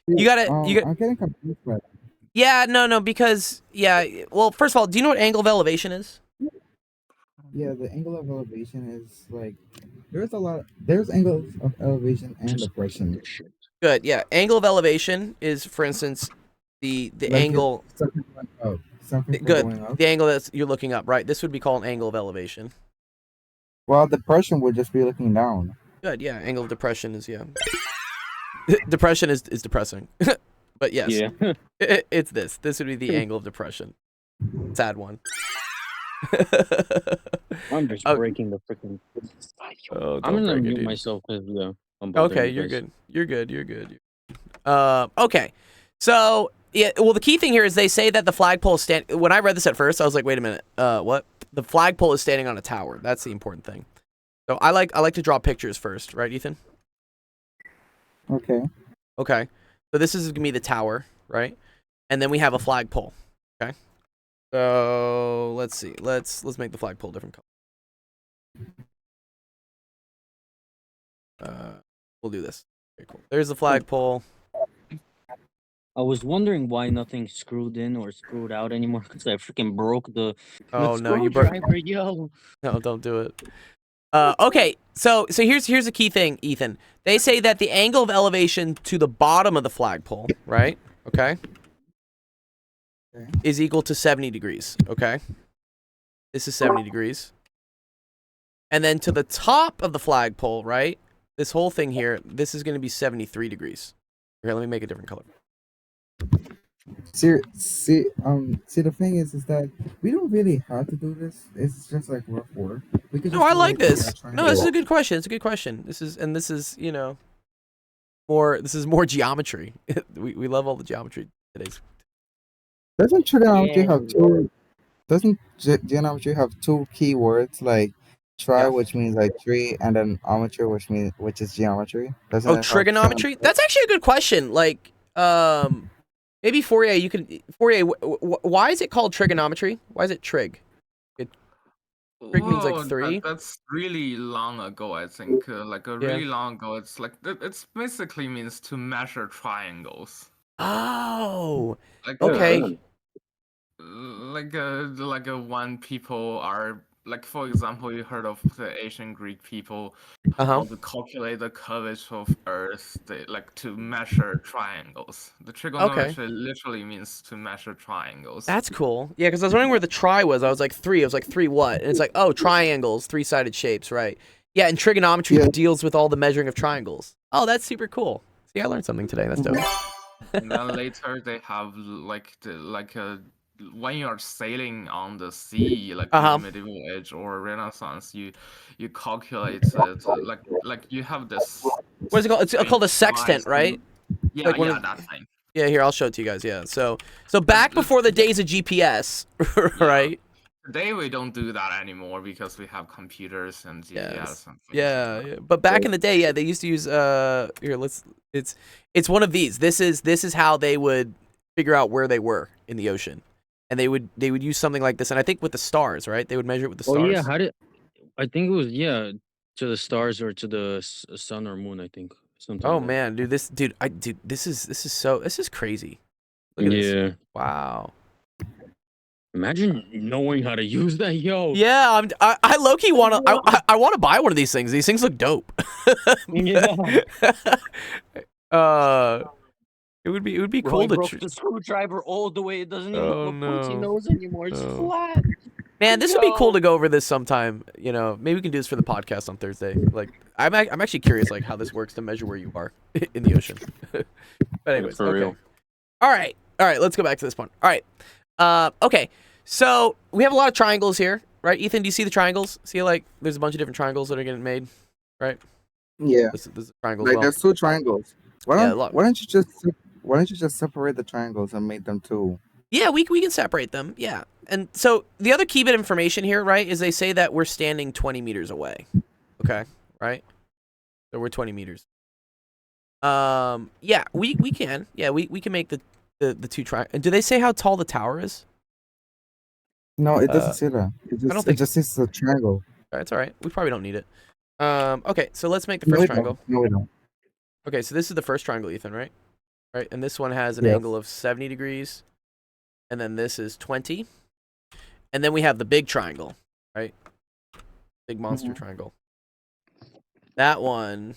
You got. I'm getting confused by that. Yeah, no, because well, first of all, do you know what angle of elevation is? Yeah, the angle of elevation is like there's angles of elevation and depression. Good. Yeah, angle of elevation is, for instance, the Like angle. Something going up. Something Good. going up. The angle that you're looking up, right? This would be called an angle of elevation. Well, depression would just be looking down. Good. Yeah, angle of depression is depression is depressing, but yes, Yeah. it's this. This would be the angle of depression. Sad one. I'm just Oh. breaking the freaking. Oh, I'm don't gonna break it, mute dude. myself because I'm Okay, bothering you're you guys. good. You're good. Okay. So yeah, well, the key thing here is they say that the flagpole stand. When I read this at first, I was like, wait a minute, what? The flagpole is standing on a tower. That's the important thing. So I like to draw pictures first, right, Ethan? Okay. Okay. So this is gonna be the tower, right? And then we have a flagpole. Okay. So let's see. Let's make the flagpole a different color. We'll do this. Okay, cool. There's the flagpole. I was wondering why nothing's screwed in or screwed out anymore because I freaking broke the. Oh no, you broke. screwdriver, yo. No, don't do it. Okay, so here's a key thing, Ethan. They say that the angle of elevation to the bottom of the flagpole, right? Okay, is equal to 70 degrees. Okay, this is 70 degrees. And then to the top of the flagpole, right? This whole thing here, this is going to be 73 degrees. Here, let me make a different color. See, the thing is that we don't really have to do this. It's just like rough work. We could No, just I do like it this. trying No, to this is a walk. good question. It's a good question. This is more geometry. we love all the geometry today's. Doesn't trigonometry Yeah. have two? Doesn't geometry have two keywords like tri, Yeah. which means like tree, and then ometry, which is geometry? Doesn't Oh, it have trigonometry? That's actually a good question. Like, maybe Fourier, why is it called trigonometry? Why is it trig? Trig means like Whoa, 3. that's really long ago, I think. Like Yeah. really long ago, it's like it's basically means to measure triangles. Oh, Like okay. like when people are like for example, you heard of the ancient Greek people Uh-huh. how to calculate the curvature of Earth, they like to measure triangles. The Okay. trigonometry literally means to measure triangles. That's cool. Yeah, because I was wondering where the tri was. I was like 3. I was like 3 what? And it's like, oh, triangles, 3-sided shapes, right? Yeah, and trigonometry Yeah. deals with all the measuring of triangles. Oh, that's super cool. See, I learned something today. That's dope. And then later they have when you're sailing on the sea, like in the medieval age or Renaissance, you calculate it, like you have this. What is it called? It's called a sextant, right? Yeah, Like one yeah, of- that thing. Yeah, here, I'll show it to you guys. Yeah, so back before the days of GPS, right? Today we don't do that anymore because we have computers and GPS and things. Yeah, but back in the day, yeah, they used to use here, it's one of these. This is how they would figure out where they were in the ocean. And they would use something like this, and I think with the stars, right? They would measure it with the stars. Oh yeah, I think it was to the stars or to the sun or moon. I think something. Oh like that. man, dude, this is crazy. Look at this. Yeah. Wow. Imagine knowing how to use that, yo. Yeah, I low key wanna I wanna buy one of these things. These things look dope. Yeah. It would be Bro, cool I to. broke the screwdriver all the way. It doesn't even Oh, have a pointy no. nose anymore. It's No. flat. Man, this would be cool Yo. to go over this sometime. You know, maybe we can do this for the podcast on Thursday. Like, I'm actually curious, like, how this works to measure where you are in the ocean. But anyways, For okay. real. All right, let's go back to this point. All right, okay. So we have a lot of triangles here, right? Ethan, do you see the triangles? See, like, there's a bunch of different triangles that are getting made, right? Yeah. This is a triangle. Like Well. there's 2 triangles. Why Yeah, don't a lot. why don't you just separate the triangles and make them 2? Yeah, we can separate them. Yeah. And so the other key bit of information here, right, is they say that we're standing 20 meters away. Okay, right? So we're 20 meters. Yeah, we can. Yeah, we can make the 2 triangles. And do they say how tall the tower is? No, it doesn't say that. It just says a triangle. It's all right. We probably don't need it. Okay, so let's make the No, first we triangle. don't. No, we don't. Okay, so this is the first triangle, Ethan, right? Right, and this one has an Yes. angle of 70 degrees. And then this is 20. And then we have the big triangle, right? Big monster triangle. That one,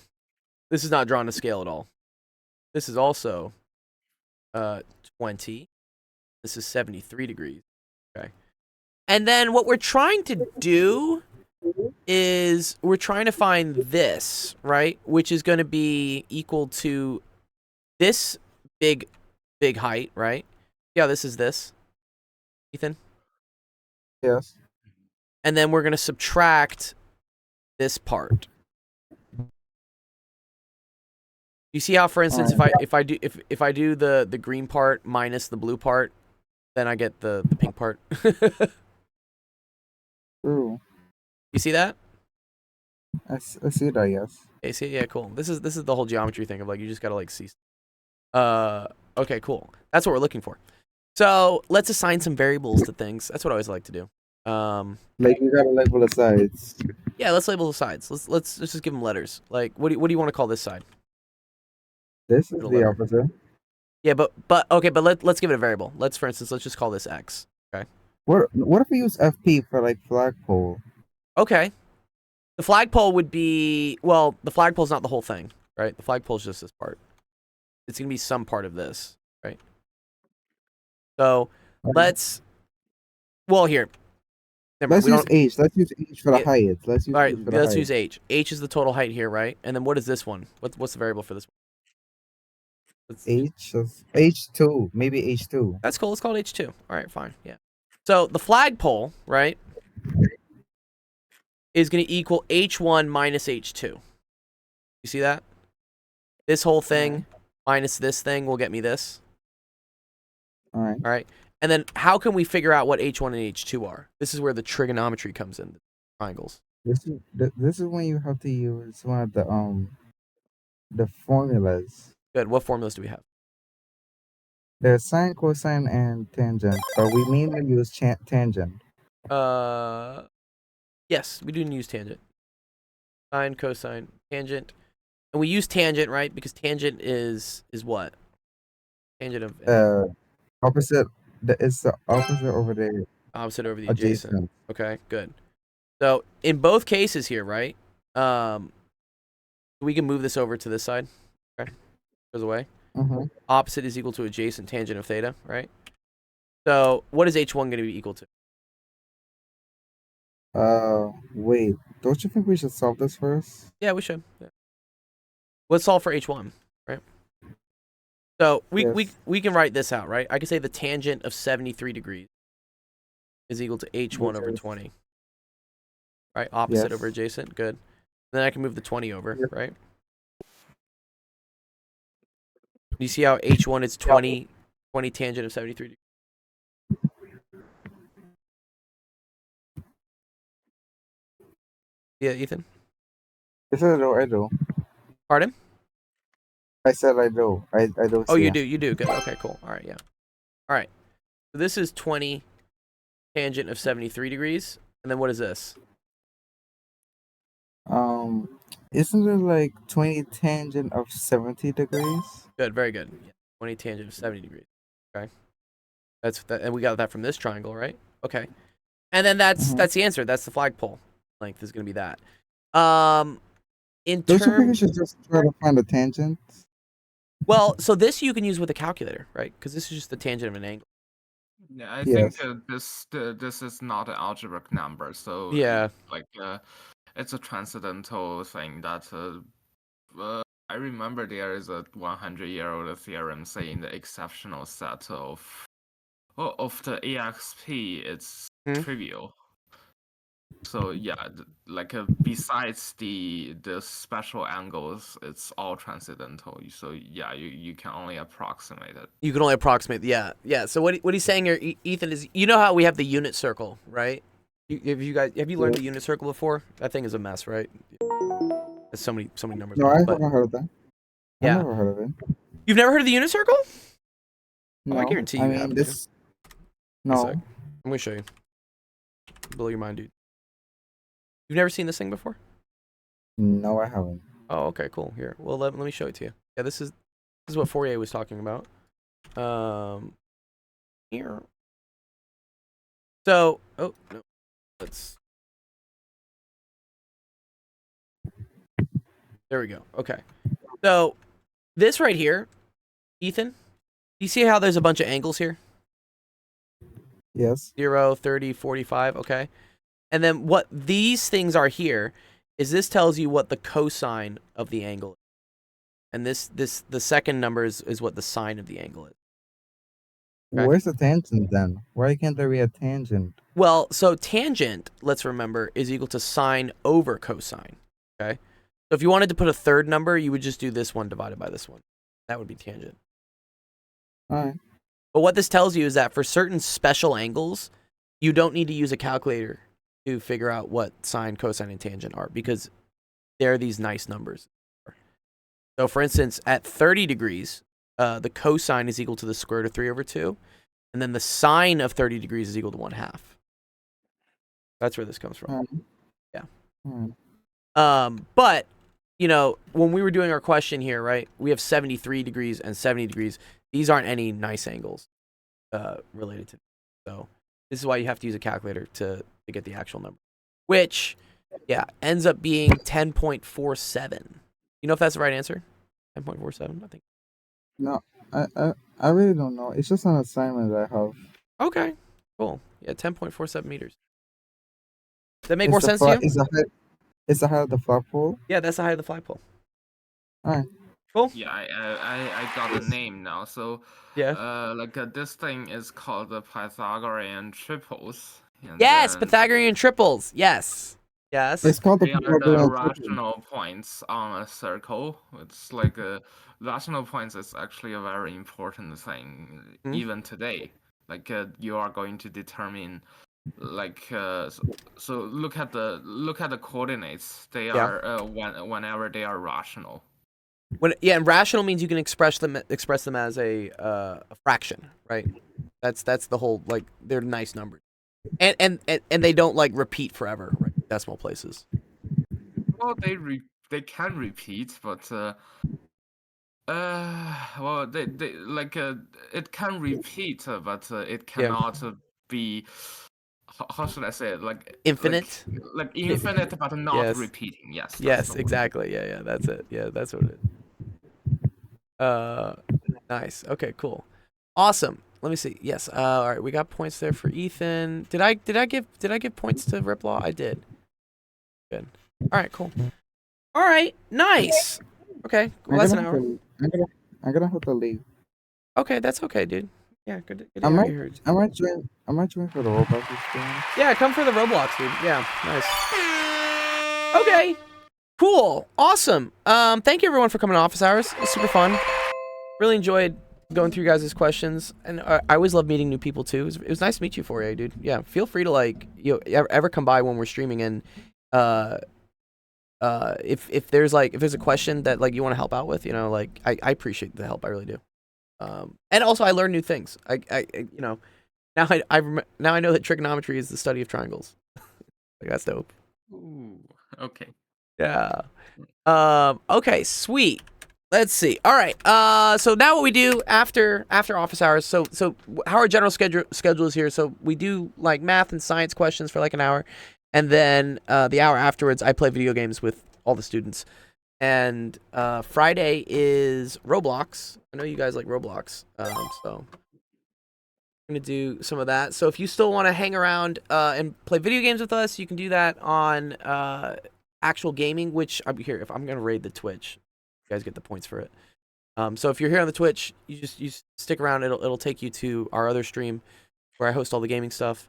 this is not drawn to scale at all. This is also 20. This is 73 degrees. Okay. And then what we're trying to do is we're trying to find this, right? Which is going to be equal to this big height, right? Yeah, this is this. Ethan? Yes. And then we're going to subtract this part. You see how, for instance, if I do the green part minus the blue part, then I get the pink part. True. You see that? I see that. Yes. Okay, see, yeah, cool. This is the whole geometry thing of like you just gotta like see. Okay, cool. That's what we're looking for. So let's assign some variables to things. That's what I always like to do. Like you gotta label the sides. Yeah, let's label the sides. Let's just give them letters. Like, what do you want to call this side? This is Little the letter. opposite. Yeah, but okay, but let's give it a variable. For instance, let's just call this x. Okay. What if we use FP for like flagpole? Okay. The flagpole would be, well, the flagpole's not the whole thing, right? The flagpole's just this part. It's going to be some part of this, right? So let's, well, here. Never mind, Let's we use don't- H. Let's use H for the Yeah. height. Let's use All right, H for the let's height. use H. H is the total height here, right? And then what is this one? What's the variable for this one? H2. Maybe H2. That's cool. Let's call it H2. All right, fine. Yeah. So the flagpole, right, is going to equal H1 minus H2. You see that? This whole thing minus this thing will get me this. All right. All right. And then how can we figure out what H1 and H2 are? This is where the trigonometry comes in. Triangles. This is when you have to use one of the formulas. Good. What formulas do we have? There's sine, cosine, and tangent, but we mainly use tangent. Yes, we do use tangent. Sine, cosine, tangent. And we use tangent, right? Because tangent is what? Tangent of Opposite. It's the opposite over the opposite over the adjacent. adjacent. Okay, good. So in both cases here, right? We can move this over to this side. Okay, goes away. Opposite is equal to adjacent tangent of theta, right? So what is h1 going to be equal to? Wait. Don't you think we should solve this first? Yeah, we should. Yeah. Let's solve for h1, right? So we can write this out, right? I can say the tangent of 73 degrees is equal to h1 over 20. Right? Opposite over adjacent. Good. Then I can move the 20 over, right? You see how h1 is 20 tangent of 73 degrees? Yeah, Ethan? I said I do. Pardon? I said I do. I do. Oh, you do. You do. Good. Okay, cool. All right, yeah. All right. So this is 20 tangent of 73 degrees. And then what is this? Isn't it like 20 tangent of 70 degrees? Good. Very good. Yeah. 20 tangent of 70 degrees. Okay. That's that, and we got that from this triangle, right? Okay. And then that's the answer. That's the flagpole length is going to be that. In Don't you think we terms, should just try to find a tangent? well, so this you can use with a calculator, right? Because this is just the tangent of an angle. Yeah, I think this is not an algebraic number, so Yeah. It's a transcendental thing that I remember there is a 100-year-old theorem saying the exceptional set of the EXP it's trivial. So yeah, besides the special angles, it's all transcendental. So yeah, you can only approximate it. You can only approximate, yeah. So what he's saying here, Ethan, is you know how we have the unit circle, right? Have you learned the unit circle before? That thing is a mess, right? There's so many numbers. No, I haven't heard of that. Yeah. I've never heard of it. You've never heard of the unit circle? No, I guarantee you haven't. this. No. Let me show you. Blow your mind, dude. You've never seen this thing before? No, I haven't. Oh, okay, cool. Here, well, let me show it to you. Yeah, this is what Fourier was talking about. Here. So, oh no, let's. There we go. Okay, so this right here, Ethan. You see how there's a bunch of angles here? Yes. 0, 30, 45. Okay. And then what these things are here is this tells you what the cosine of the angle is. And the second number is what the sine of the angle is. Okay? Where's the tangent then? Why can't there be a tangent? Well, so tangent, let's remember, is equal to sine over cosine. Okay? So if you wanted to put a third number, you would just do this one divided by this one. That would be tangent. All right. But what this tells you is that for certain special angles, you don't need to use a calculator to figure out what sine, cosine, and tangent are because they're these nice numbers. So for instance, at 30 degrees, the cosine is equal to the square root of 3 over 2, and then the sine of 30 degrees is equal to 1/2. That's where this comes from. Yeah. But, you know, when we were doing our question here, right, we have 73 degrees and 70 degrees. These aren't any nice angles related to. So this is why you have to use a calculator to get the actual number, which, yeah, ends up being 10.47. You know if that's the right answer? 10.47, I think. No, I really don't know. It's just an assignment that I have. Okay, cool. Yeah, 10.47 meters. Does that make more sense to you? Is the height of the flagpole? Yeah, that's the height of the flagpole. All right. Cool. Yeah, I got a name now. So yeah, this thing is called the Pythagorean triples. Yes, Pythagorean triples. Yes. It's called the Pythagorean rational points on a circle. It's like rational points is actually a very important thing even today. Like you are going to determine so look at the coordinates. They are whenever they are rational. And rational means you can express them as a fraction, right? That's the whole, like, they're nice numbers, and they don't like repeat forever, right? Decimal places. Well, they can repeat, but well, they it can repeat, but it cannot be how should I say it? Like Infinite? like infinite, but not Yes. repeating. Yes. That's Yes, the word. exactly. Yeah, that's it. Yeah, that's what it is. Nice. Okay, cool. Awesome. Let me see. Yes. All right, we got points there for Ethan. Did I give points to Riplaw? I did. Good. All right, cool. All right, nice. Okay, well, that's an hour. I'm gonna have to leave. Okay, that's okay, dude. Yeah, good to I have might you here. I might join for the Roblox experience. Yeah, come for the Roblox, dude. Yeah, nice. Okay, cool, awesome. Thank you everyone for coming to office hours. It was super fun. Really enjoyed going through you guys' questions, and I always love meeting new people too. It was nice to meet you, Fourier, dude. Yeah, feel free to like ever come by when we're streaming, and if there's a question that like you want to help out with, you know, like I appreciate the help. I really do. And also I learn new things. I you know, now now I know that trigonometry is the study of triangles. Like that's dope. Ooh, okay. Yeah. Okay, sweet. Let's see. All right. So now what we do after office hours. So how our general schedule is here. So we do like math and science questions for like an hour, and then the hour afterwards I play video games with all the students. And Friday is Roblox. I know you guys like Roblox. So I'm gonna do some of that. So if you still want to hang around and play video games with us, you can do that on actual gaming. Which I'm here. If I'm gonna raid the Twitch, you guys get the points for it. So if you're here on the Twitch, you stick around. It'll take you to our other stream where I host all the gaming stuff.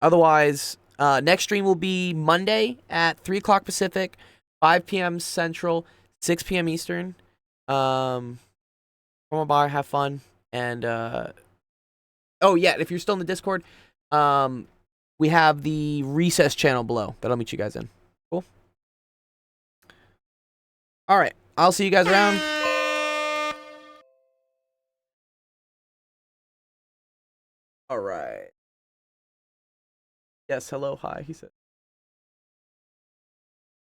Otherwise, next stream will be Monday at 3 o'clock Pacific, 5 p.m. Central, 6 p.m. Eastern. Come on by, have fun, and oh yeah, if you're still in the Discord, we have the recess channel below that I'll meet you guys in. Cool. All right, I'll see you guys around. All right. Yes, hello, hi, he said.